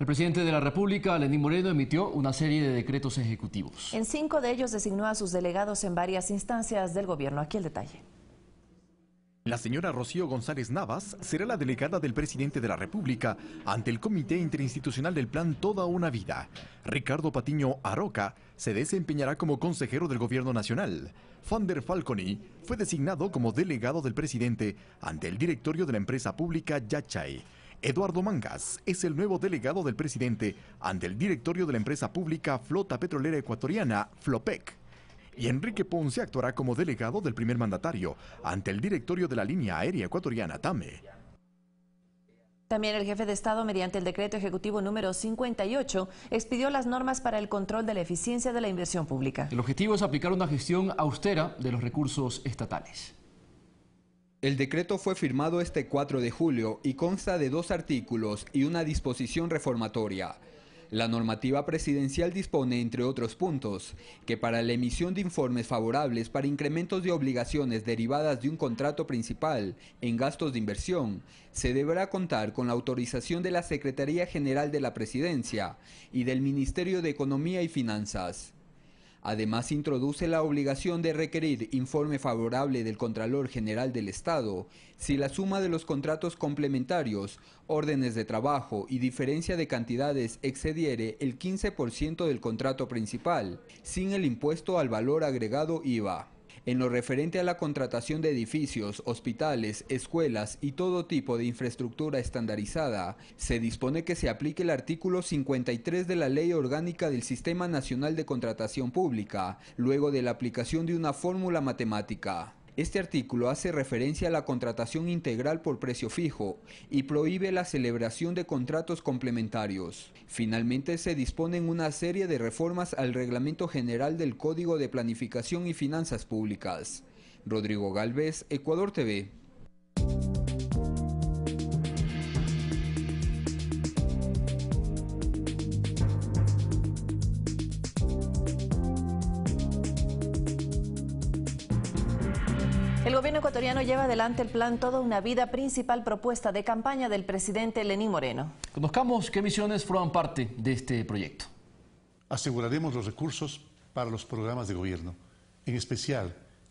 El presidente de la República, Lenín Moreno, emitió una serie de decretos ejecutivos. En 5 de ellos designó a sus delegados en varias instancias del gobierno. Aquí el detalle. La señora Rocío González Navas será la delegada del presidente de la República ante el Comité Interinstitucional del Plan Toda una Vida. Ricardo Patiño Aroca se desempeñará como consejero del Gobierno Nacional. Fander Falconi fue designado como delegado del presidente ante el directorio de la empresa pública Yachay. Eduardo Mangas es el nuevo delegado del presidente ante el directorio de la empresa pública Flota Petrolera Ecuatoriana, Flopec. Y Enrique Ponce actuará como delegado del primer mandatario ante el directorio de la línea aérea ecuatoriana TAME. También el jefe de Estado, mediante el decreto ejecutivo número 58, expidió las normas para el control de la eficiencia de la inversión pública. El objetivo es aplicar una gestión austera de los recursos estatales. El decreto fue firmado este 4 de julio y consta de 2 artículos y una disposición reformatoria. La normativa presidencial dispone, entre otros puntos, que para la emisión de informes favorables para incrementos de obligaciones derivadas de un contrato principal en gastos de inversión, se deberá contar con la autorización de la Secretaría General de la Presidencia y del Ministerio de Economía y Finanzas. Además, introduce la obligación de requerir informe favorable del Contralor General del Estado si la suma de los contratos complementarios, órdenes de trabajo y diferencia de cantidades excediere el 15% del contrato principal, sin el impuesto al valor agregado IVA. En lo referente a la contratación de edificios, hospitales, escuelas y todo tipo de infraestructura estandarizada, se dispone que se aplique el artículo 53 de la Ley Orgánica del Sistema Nacional de Contratación Pública, luego de la aplicación de una fórmula matemática. Este artículo hace referencia a la contratación integral por precio fijo y prohíbe la celebración de contratos complementarios. Finalmente, se disponen una serie de reformas al Reglamento General del Código de Planificación y Finanzas Públicas. Rodrigo Galvez, Ecuador TV. El gobierno ecuatoriano lleva adelante el plan Toda una Vida, principal propuesta de campaña del presidente Lenín Moreno. Conozcamos qué misiones forman parte de este proyecto. Aseguraremos los recursos para los programas de gobierno,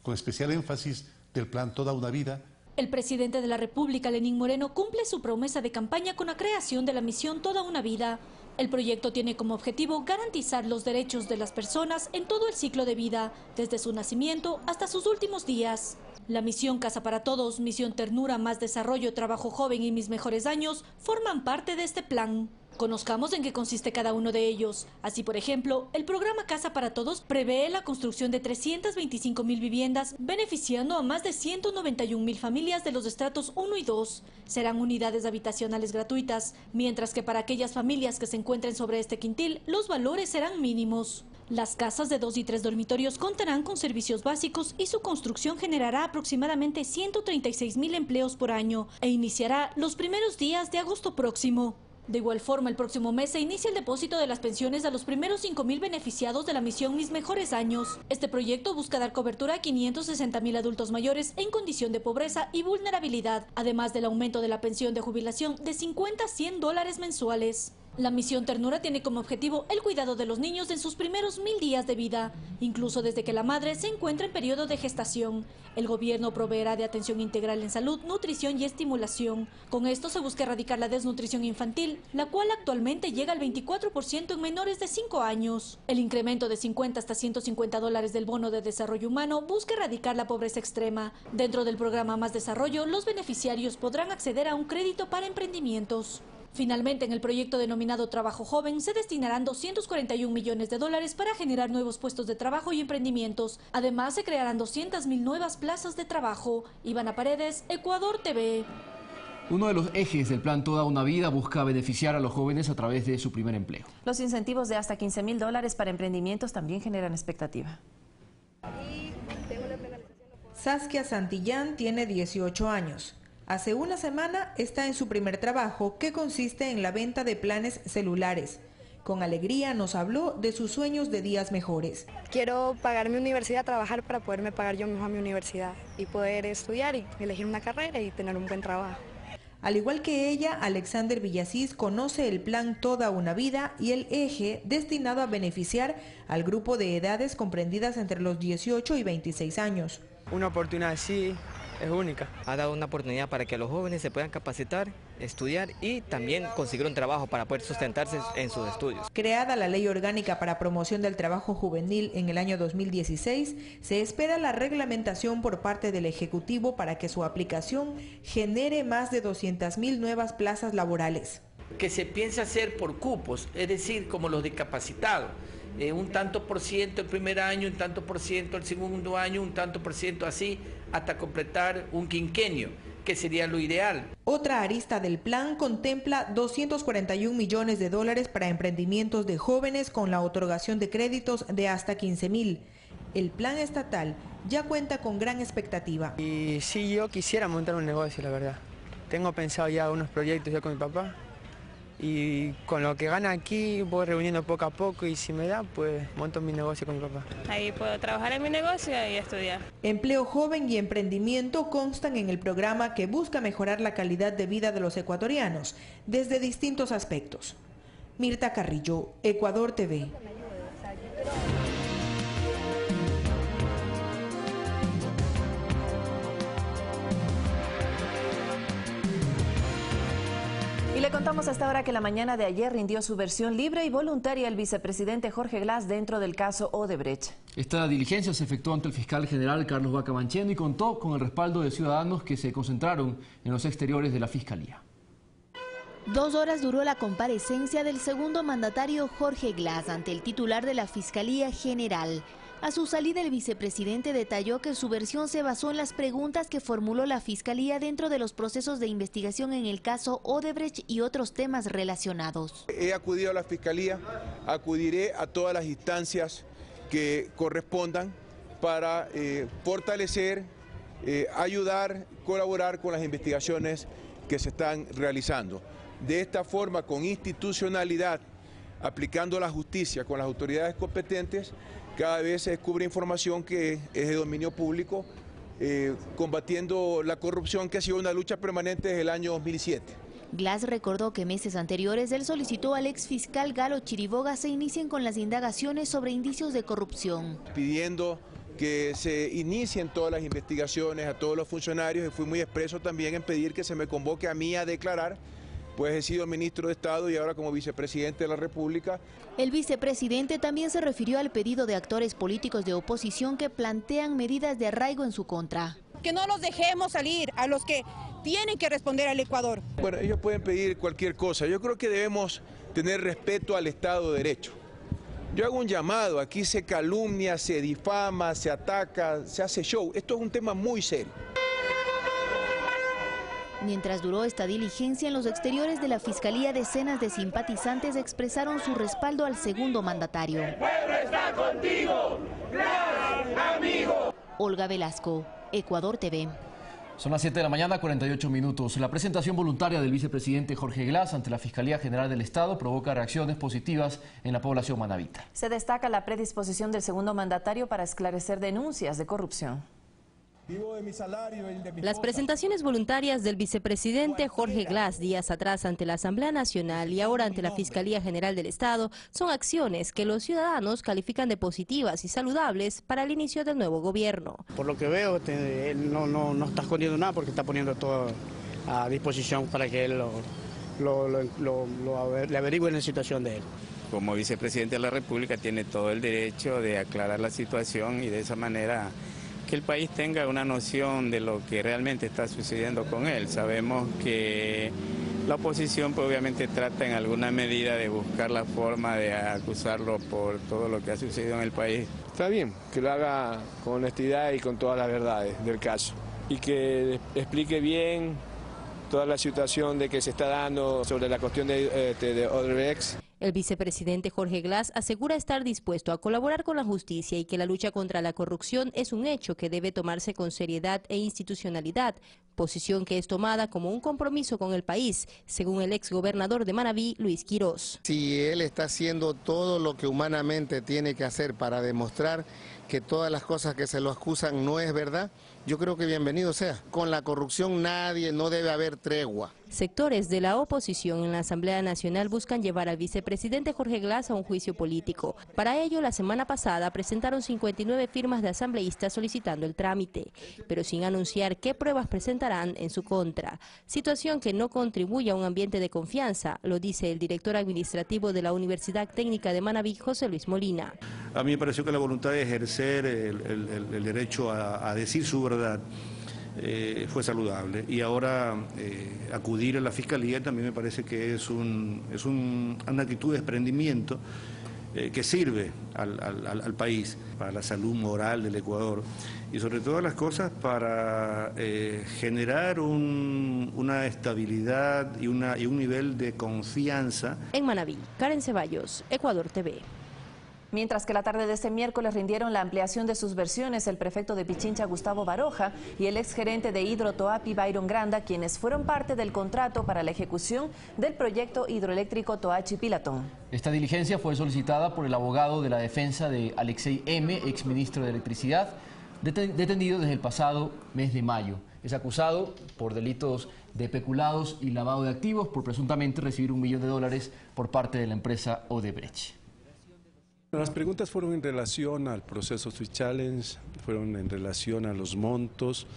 con especial énfasis del plan Toda una Vida. El presidente de la República, Lenín Moreno, cumple su promesa de campaña con la creación de la misión Toda una Vida. El proyecto tiene como objetivo garantizar los derechos de las personas en todo el ciclo de vida, desde su nacimiento hasta sus últimos días. La misión Casa para Todos, Misión Ternura, Más Desarrollo, Trabajo Joven y Mis Mejores Años forman parte de este plan. Conozcamos en qué consiste cada uno de ellos. Así, por ejemplo, el programa Casa para Todos prevé la construcción de 325.000 viviendas, beneficiando a más de 191.000 familias de los estratos 1 y 2. Serán unidades habitacionales gratuitas, mientras que para aquellas familias que se encuentren sobre este quintil, los valores serán mínimos. Las casas de 2 y 3 dormitorios contarán con servicios básicos y su construcción generará aproximadamente 136.000 empleos por año e iniciará los primeros días de agosto próximo. De igual forma, el próximo mes se inicia el depósito de las pensiones a los primeros 5.000 beneficiados de la misión Mis Mejores Años. Este proyecto busca dar cobertura a 560.000 adultos mayores en condición de pobreza y vulnerabilidad, además del aumento de la pensión de jubilación de $50 a $100 mensuales. La misión Ternura tiene como objetivo el cuidado de los niños en sus primeros 1000 días de vida, incluso desde que la madre se encuentra en periodo de gestación. El gobierno proveerá de atención integral en salud, nutrición y estimulación. Con esto se busca erradicar la desnutrición infantil, la cual actualmente llega al 24% en menores de 5 años. El incremento de $50 hasta $150 del bono de desarrollo humano busca erradicar la pobreza extrema. Dentro del programa Más Desarrollo, los beneficiarios podrán acceder a un crédito para emprendimientos. Finalmente, en el proyecto denominado Trabajo Joven, se destinarán $241 millones para generar nuevos puestos de trabajo y emprendimientos. Además, se crearán 200.000 nuevas plazas de trabajo. Ivana Paredes, Ecuador TV. Uno de los ejes del plan Toda una Vida busca beneficiar a los jóvenes a través de su primer empleo. Los incentivos de hasta $15.000 para emprendimientos también generan expectativa. Saskia Santillán tiene 18 años. Hace una semana está en su primer trabajo, que consiste en la venta de planes celulares. Con alegría nos habló de sus sueños de días mejores. Quiero pagar mi universidad, trabajar para poderme pagar yo misma mi universidad y poder estudiar y elegir una carrera y tener un buen trabajo. Al igual que ella, Alexander Villasís conoce el plan Toda una Vida y el eje destinado a beneficiar al grupo de edades comprendidas entre los 18 y 26 años. Una oportunidad así es única. Ha dado una oportunidad para que los jóvenes se puedan capacitar, estudiar y también conseguir un trabajo para poder sustentarse en sus estudios. Creada la Ley Orgánica para Promoción del Trabajo Juvenil en el año 2016, se espera la reglamentación por parte del Ejecutivo para que su aplicación genere más de 200.000 nuevas plazas laborales. Que se piensa hacer por cupos, es decir, como los discapacitados. Un tanto por ciento el primer año, un tanto por ciento el segundo año, un tanto por ciento así, hasta completar un quinquenio, que sería lo ideal. Otra arista del plan contempla 241 millones de dólares para emprendimientos de jóvenes con la otorgación de créditos de hasta 15.000. El plan estatal ya cuenta con gran expectativa. Y sí, yo quisiera montar un negocio, la verdad. Tengo pensado ya unos proyectos ya con mi papá. Y con lo que gana aquí voy reuniendo poco a poco y si me da, pues monto mi negocio con mi papá. Ahí puedo trabajar en mi negocio y estudiar. Empleo joven y emprendimiento constan en el programa que busca mejorar la calidad de vida de los ecuatorianos desde distintos aspectos. Mirta Carrillo, Ecuador TV. Y le contamos hasta ahora que la mañana de ayer rindió su versión libre y voluntaria el vicepresidente Jorge Glass dentro del caso Odebrecht. Esta diligencia se efectuó ante el fiscal general Carlos Vaca Mancheno y contó con el respaldo de ciudadanos que se concentraron en los exteriores de la fiscalía. 2 horas duró la comparecencia del segundo mandatario Jorge Glass ante el titular de la Fiscalía General. A su salida, el vicepresidente detalló que su versión se basó en las preguntas que formuló la Fiscalía dentro de los procesos de investigación en el caso Odebrecht y otros temas relacionados. He acudido a la Fiscalía, acudiré a todas las instancias que correspondan para fortalecer, ayudar, colaborar con las investigaciones que se están realizando. De esta forma, con institucionalidad, aplicando la justicia con las autoridades competentes, cada vez se descubre información que es de dominio público, combatiendo la corrupción que ha sido una lucha permanente desde el año 2007. Glass recordó que meses anteriores él solicitó al exfiscal Galo Chiriboga se inicien con las indagaciones sobre indicios de corrupción. Pidiendo que se inicien todas las investigaciones a todos los funcionarios y fui muy expreso también en pedir que se me convoque a mí a declarar. Pues he sido ministro de Estado y ahora como vicepresidente de la República. El vicepresidente también se refirió al pedido de actores políticos de oposición que plantean medidas de arraigo en su contra. Que no los dejemos salir a los que tienen que responder al Ecuador. Bueno, ellos pueden pedir cualquier cosa. Yo creo que debemos tener respeto al Estado de Derecho. Yo hago un llamado, aquí se calumnia, se difama, se ataca, se hace show. Esto es un tema muy serio. Mientras duró esta diligencia, en los exteriores de la Fiscalía, decenas de simpatizantes expresaron su respaldo al segundo mandatario. ¡El pueblo está contigo! ¡Glass, amigo! Olga Velasco, Ecuador TV. Son las 7 de la mañana, 48 minutos. La presentación voluntaria del vicepresidente Jorge Glass ante la Fiscalía General del Estado provoca reacciones positivas en la población manabita. Se destaca la predisposición del segundo mandatario para esclarecer denuncias de corrupción. Las presentaciones voluntarias del vicepresidente Jorge Glass días atrás ante la Asamblea Nacional y ahora ante la Fiscalía General del Estado son acciones que los ciudadanos califican de positivas y saludables para el inicio del nuevo gobierno. Por lo que veo, él no está escondiendo nada porque está poniendo todo a disposición para que él le averigüe la situación de él. Como vicepresidente de la República tiene todo el derecho de aclarar la situación y de esa manera que el país tenga una noción de lo que realmente está sucediendo con él. Sabemos que la oposición pues, obviamente trata en alguna medida de buscar la forma de acusarlo por todo lo que ha sucedido en el país. Está bien, que lo haga con honestidad y con todas las verdades del caso y que explique bien toda la situación de que se está dando sobre la cuestión de Odebrecht. El vicepresidente Jorge Glass asegura estar dispuesto a colaborar con la justicia y que la lucha contra la corrupción es un hecho que debe tomarse con seriedad e institucionalidad, posición que es tomada como un compromiso con el país, según el exgobernador de Manabí, Luis Quirós. Si él está haciendo todo lo que humanamente tiene que hacer para demostrar que todas las cosas que se lo acusan no es verdad, yo creo que bienvenido sea. Con la corrupción no debe haber tregua. Sectores de la oposición en la Asamblea Nacional buscan llevar al vicepresidente Jorge Glass a un juicio político. Para ello, la semana pasada presentaron 59 firmas de asambleístas solicitando el trámite, pero sin anunciar qué pruebas presentarán en su contra. Situación que no contribuye a un ambiente de confianza, lo dice el director administrativo de la Universidad Técnica de Manabí, José Luis Molina. A mí me pareció que la voluntad de ejercer el derecho a decir su verdad fue saludable, y ahora acudir a la Fiscalía también me parece que es una actitud de desprendimiento que sirve al país, para la salud moral del Ecuador y sobre todas las cosas para generar una estabilidad y un nivel de confianza. En Manabí, Karen Ceballos, Ecuador TV. Mientras que la tarde de este miércoles rindieron la ampliación de sus versiones el prefecto de Pichincha, Gustavo Baroja, y el exgerente de Hidrotoapi, Byron Granda, quienes fueron parte del contrato para la ejecución del proyecto hidroeléctrico Toachi-Pilatón. Esta diligencia fue solicitada por el abogado de la defensa de Alexei M., exministro de Electricidad, detenido desde el pasado mes de mayo. Es acusado por delitos de peculados y lavado de activos por presuntamente recibir $1 millón por parte de la empresa Odebrecht. Las preguntas fueron en relación al proceso Swiss Challenge, fueron en relación a los montos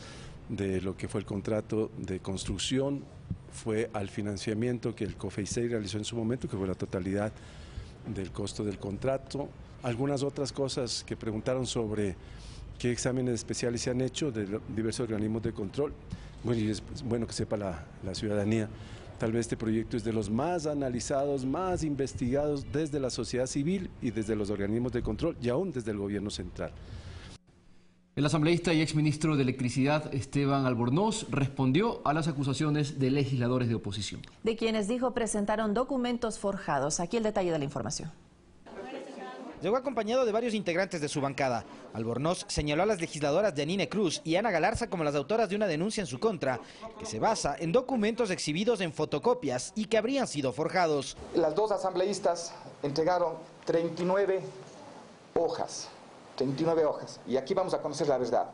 de lo que fue el contrato de construcción, fue al financiamiento que el COFEISEI realizó en su momento, que fue la totalidad del costo del contrato. Algunas otras cosas que preguntaron sobre qué exámenes especiales se han hecho de diversos organismos de control. Bueno, y es bueno que sepa la ciudadanía. Tal vez este proyecto es de los más analizados, más investigados desde la sociedad civil y desde los organismos de control y aún desde el gobierno central. El asambleísta y exministro de Electricidad, Esteban Albornoz, respondió a las acusaciones de legisladores de oposición. De quienes dijo presentaron documentos forjados. Aquí el detalle de la información. Llegó acompañado de varios integrantes de su bancada. Albornoz señaló a las legisladoras Yanine Cruz y Ana Galarza como las autoras de una denuncia en su contra, que se basa en documentos exhibidos en fotocopias y que habrían sido forjados. Las dos asambleístas entregaron 39 hojas, y aquí vamos a conocer la verdad.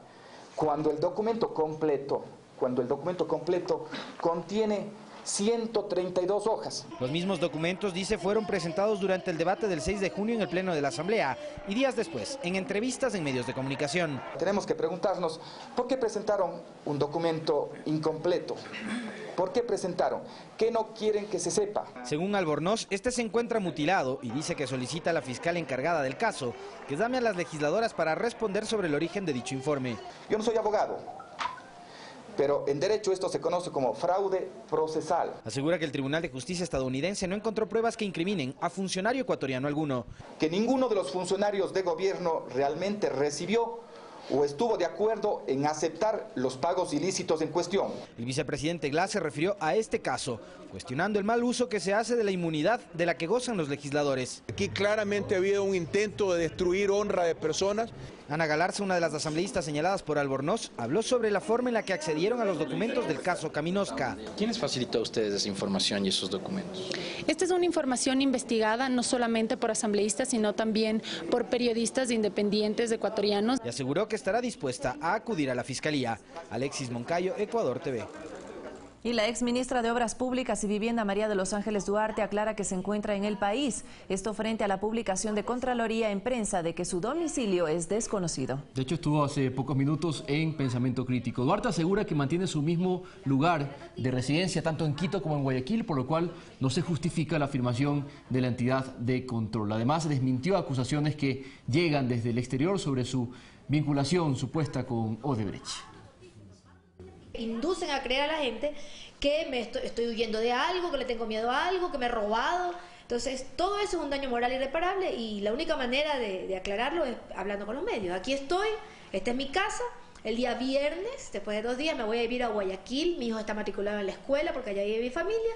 Cuando el documento completo contiene 132 hojas. Los mismos documentos, dice, fueron presentados durante el debate del 6 de junio en el Pleno de la Asamblea y días después en entrevistas en medios de comunicación. Tenemos que preguntarnos por qué presentaron un documento incompleto. ¿Por qué presentaron? ¿Qué no quieren que se sepa? Según Albornoz, este se encuentra mutilado y dice que solicita a la fiscal encargada del caso que llame a las legisladoras para responder sobre el origen de dicho informe. Yo no soy abogado, pero en derecho esto se conoce como fraude procesal. Asegura que el Tribunal de Justicia estadounidense no encontró pruebas que incriminen a funcionario ecuatoriano alguno. Que ninguno de los funcionarios de gobierno realmente recibió o estuvo de acuerdo en aceptar los pagos ilícitos en cuestión. El vicepresidente Glass se refirió a este caso, cuestionando el mal uso que se hace de la inmunidad de la que gozan los legisladores. Aquí claramente había un intento de destruir honra de personas. Ana Galarza, una de las asambleístas señaladas por Albornoz, habló sobre la forma en la que accedieron a los documentos del caso Caminosca. ¿Quién les facilitó a ustedes esa información y esos documentos? Esta es una información investigada no solamente por asambleístas, sino también por periodistas independientes ecuatorianos. Y aseguró que estará dispuesta a acudir a la Fiscalía. Alexis Moncayo, Ecuador TV. Y la exministra de Obras Públicas y Vivienda, María de los Ángeles Duarte, aclara que se encuentra en el país. Esto frente a la publicación de Contraloría en prensa de que su domicilio es desconocido. De hecho, estuvo hace pocos minutos en Pensamiento Crítico. Duarte asegura que mantiene su mismo lugar de residencia tanto en Quito como en Guayaquil, por lo cual no se justifica la afirmación de la entidad de control. Además, desmintió acusaciones que llegan desde el exterior sobre su vinculación supuesta con Odebrecht. Inducen a creer a la gente que estoy huyendo de algo, que le tengo miedo a algo, que me he robado. Entonces, todo eso es un daño moral irreparable y la única manera de aclararlo es hablando con los medios. Aquí estoy, esta es mi casa. El día viernes, después de 2 días, me voy a vivir a Guayaquil. Mi hijo está matriculado en la escuela porque allá vive mi familia.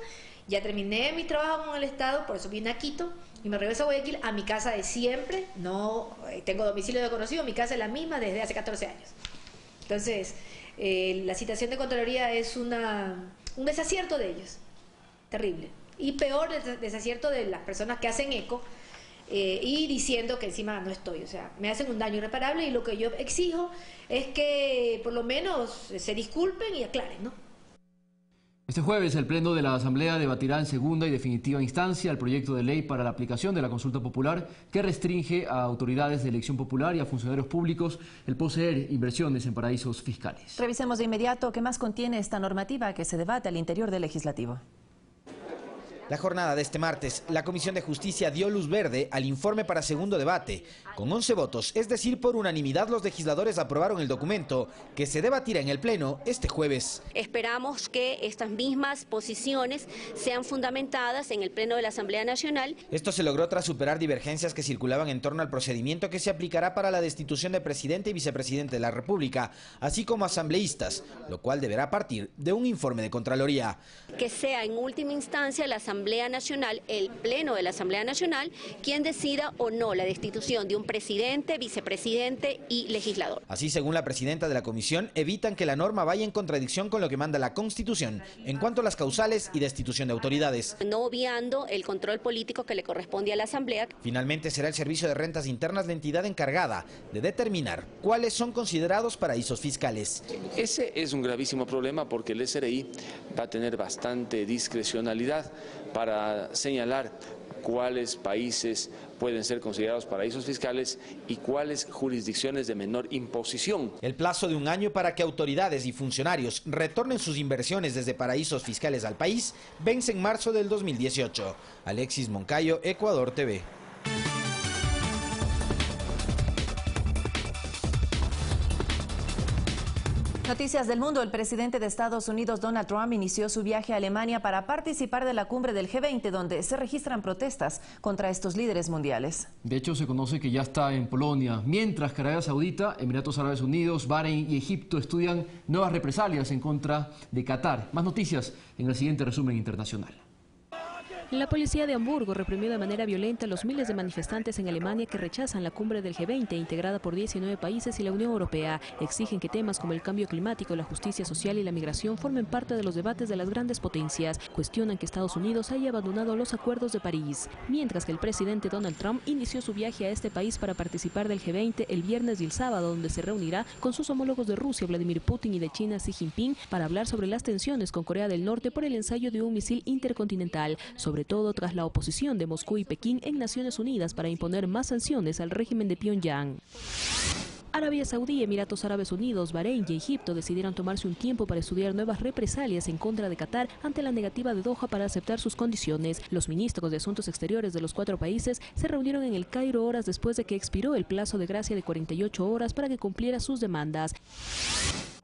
Ya terminé mi trabajo con el Estado, por eso vine a Quito y me regreso a Guayaquil, a mi casa de siempre. No tengo domicilio desconocido, mi casa es la misma desde hace 14 años. Entonces, la citación de Contraloría es un desacierto de ellos, terrible. Y peor, el desacierto de las personas que hacen eco y diciendo que encima no estoy. O sea, me hacen un daño irreparable y lo que yo exijo es que por lo menos se disculpen y aclaren, ¿no? Este jueves el Pleno de la Asamblea debatirá en segunda y definitiva instancia el proyecto de ley para la aplicación de la consulta popular que restringe a autoridades de elección popular y a funcionarios públicos el poseer inversiones en paraísos fiscales. Revisemos de inmediato qué más contiene esta normativa que se debate al interior del Legislativo. La jornada de este martes, la Comisión de Justicia dio luz verde al informe para segundo debate. Con 11 votos, es decir, por unanimidad, los legisladores aprobaron el documento que se debatirá en el Pleno este jueves. Esperamos que estas mismas posiciones sean fundamentadas en el Pleno de la Asamblea Nacional. Esto se logró tras superar divergencias que circulaban en torno al procedimiento que se aplicará para la destitución de presidente y vicepresidente de la República, así como asambleístas, lo cual deberá partir de un informe de Contraloría. Que sea en última instancia la Asamblea Nacional, el Pleno de la Asamblea Nacional, quien decida o no la destitución de un presidente, vicepresidente y legislador. Así, según la presidenta de la comisión, evitan que la norma vaya en contradicción con lo que manda la Constitución en cuanto a las causales y destitución de autoridades. No obviando el control político que le corresponde a la Asamblea. Finalmente será el Servicio de Rentas Internas la entidad encargada de determinar cuáles son considerados paraísos fiscales. Ese es un gravísimo problema porque el SRI va a tener bastante discrecionalidad para señalar cuáles países pueden ser considerados paraísos fiscales y cuáles jurisdicciones de menor imposición. El plazo de un año para que autoridades y funcionarios retornen sus inversiones desde paraísos fiscales al país vence en marzo del 2018. Alexis Moncayo, Ecuador TV. Noticias del mundo. El presidente de Estados Unidos, Donald Trump, inició su viaje a Alemania para participar de la cumbre del G20, donde se registran protestas contra estos líderes mundiales. De hecho, se conoce que ya está en Polonia, mientras que Arabia Saudita, Emiratos Árabes Unidos, Bahrein y Egipto estudian nuevas represalias en contra de Qatar. Más noticias en el siguiente resumen internacional. La policía de Hamburgo reprimió de manera violenta a los miles de manifestantes en Alemania que rechazan la cumbre del G20, integrada por 19 países y la Unión Europea. Exigen que temas como el cambio climático, la justicia social y la migración formen parte de los debates de las grandes potencias. Cuestionan que Estados Unidos haya abandonado los acuerdos de París. Mientras que el presidente Donald Trump inició su viaje a este país para participar del G20 el viernes y el sábado, donde se reunirá con sus homólogos de Rusia, Vladimir Putin, y de China, Xi Jinping, para hablar sobre las tensiones con Corea del Norte por el ensayo de un misil intercontinental, sobre todo tras la oposición de Moscú y Pekín en Naciones Unidas para imponer más sanciones al régimen de Pyongyang. Arabia Saudí, Emiratos Árabes Unidos, Bahrein y Egipto decidieron tomarse un tiempo para estudiar nuevas represalias en contra de Qatar ante la negativa de Doha para aceptar sus condiciones. Los ministros de Asuntos Exteriores de los 4 países se reunieron en El Cairo horas después de que expiró el plazo de gracia de 48 horas para que cumpliera sus demandas.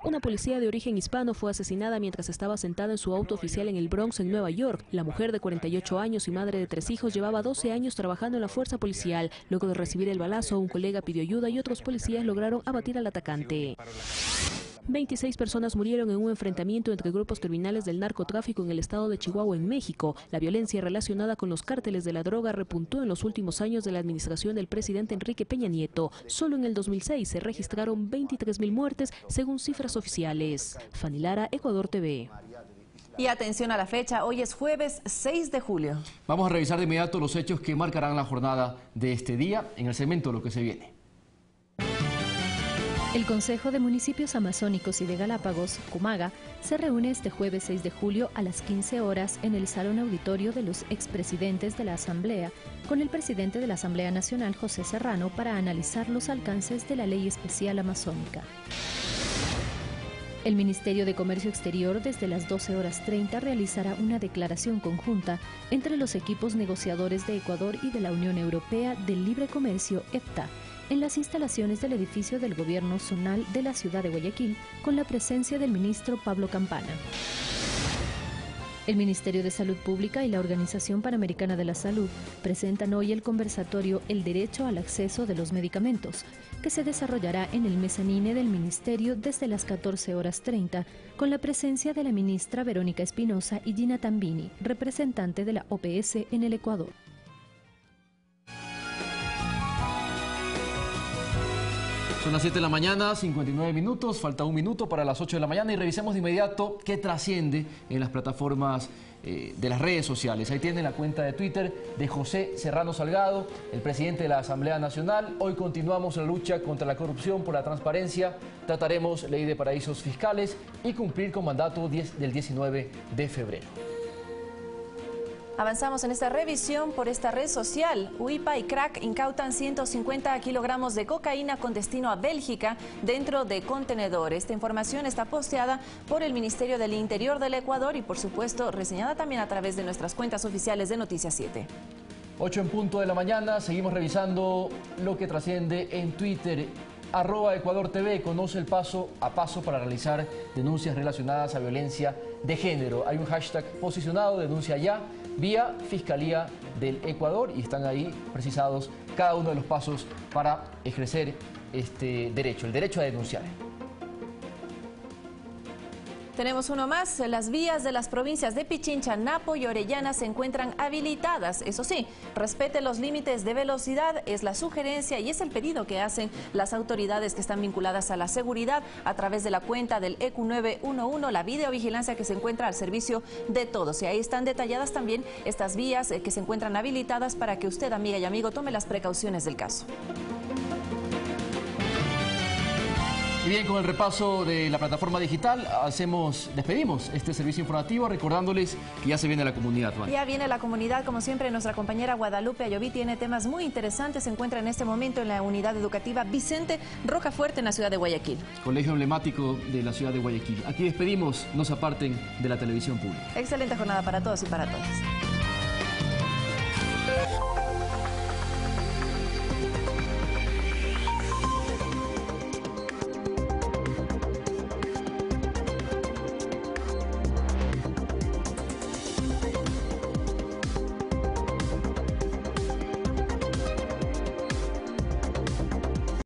Una policía de origen hispano fue asesinada mientras estaba sentada en su auto oficial en el Bronx, en Nueva York. La mujer de 48 años y madre de 3 hijos llevaba 12 años trabajando en la fuerza policial. Luego de recibir el balazo, un colega pidió ayuda y otros policías lograron abatir al atacante. 26 personas murieron en un enfrentamiento entre grupos criminales del narcotráfico en el estado de Chihuahua, en México. La violencia relacionada con los cárteles de la droga repuntó en los últimos años de la administración del presidente Enrique Peña Nieto. Solo en el 2006 se registraron 23.000 muertes, según cifras oficiales. Fanny Lara, Ecuador TV. Y atención a la fecha, hoy es jueves 6 de julio. Vamos a revisar de inmediato los hechos que marcarán la jornada de este día en el segmento Lo que se viene. El Consejo de Municipios Amazónicos y de Galápagos, Cumaga, se reúne este jueves 6 de julio a las 15 horas en el Salón Auditorio de los expresidentes de la Asamblea, con el presidente de la Asamblea Nacional, José Serrano, para analizar los alcances de la Ley Especial Amazónica. El Ministerio de Comercio Exterior desde las 12:30 realizará una declaración conjunta entre los equipos negociadores de Ecuador y de la Unión Europea del Libre Comercio, EFTA, en las instalaciones del edificio del Gobierno Zonal de la ciudad de Guayaquil, con la presencia del ministro Pablo Campana. El Ministerio de Salud Pública y la Organización Panamericana de la Salud presentan hoy el conversatorio El Derecho al Acceso de los Medicamentos, que se desarrollará en el mezanine del Ministerio desde las 14:30, con la presencia de la ministra Verónica Espinosa y Gina Tambini, representante de la OPS en el Ecuador. Son las 7 de la mañana, 59 minutos, falta un minuto para las 8 de la mañana y revisemos de inmediato qué trasciende en las plataformas de las redes sociales. Ahí tienen la cuenta de Twitter de José Serrano Salgado, el presidente de la Asamblea Nacional. Hoy continuamos la lucha contra la corrupción por la transparencia, trataremos ley de paraísos fiscales y cumplir con mandato del 19 de febrero. Avanzamos en esta revisión por esta red social. UIPA y Crack incautan 150 kilogramos de cocaína con destino a Bélgica dentro de contenedor. Esta información está posteada por el Ministerio del Interior del Ecuador y, por supuesto, reseñada también a través de nuestras cuentas oficiales de Noticias 7. 8 en punto de la mañana, seguimos revisando lo que trasciende en Twitter. @EcuadorTV conoce el paso a paso para realizar denuncias relacionadas a violencia de género. Hay un hashtag posicionado, denuncia ya, vía Fiscalía del Ecuador, y están ahí precisados cada uno de los pasos para ejercer este derecho, el derecho a denunciar. Tenemos uno más. Las vías de las provincias de Pichincha, Napo y Orellana se encuentran habilitadas. Eso sí, respete los límites de velocidad, es la sugerencia y es el pedido que hacen las autoridades que están vinculadas a la seguridad a través de la cuenta del EQ911, la videovigilancia que se encuentra al servicio de todos. Y ahí están detalladas también estas vías que se encuentran habilitadas para que usted, amiga y amigo, tome las precauciones del caso. Y bien, con el repaso de la plataforma digital, despedimos este servicio informativo recordándoles que ya se viene la comunidad, ¿vale? Ya viene la comunidad, como siempre, nuestra compañera Guadalupe Ayoví tiene temas muy interesantes. Se encuentra en este momento en la unidad educativa Vicente Rocafuerte en la ciudad de Guayaquil. Colegio emblemático de la ciudad de Guayaquil. Aquí despedimos, no se aparten de la televisión pública. Excelente jornada para todos y para todas.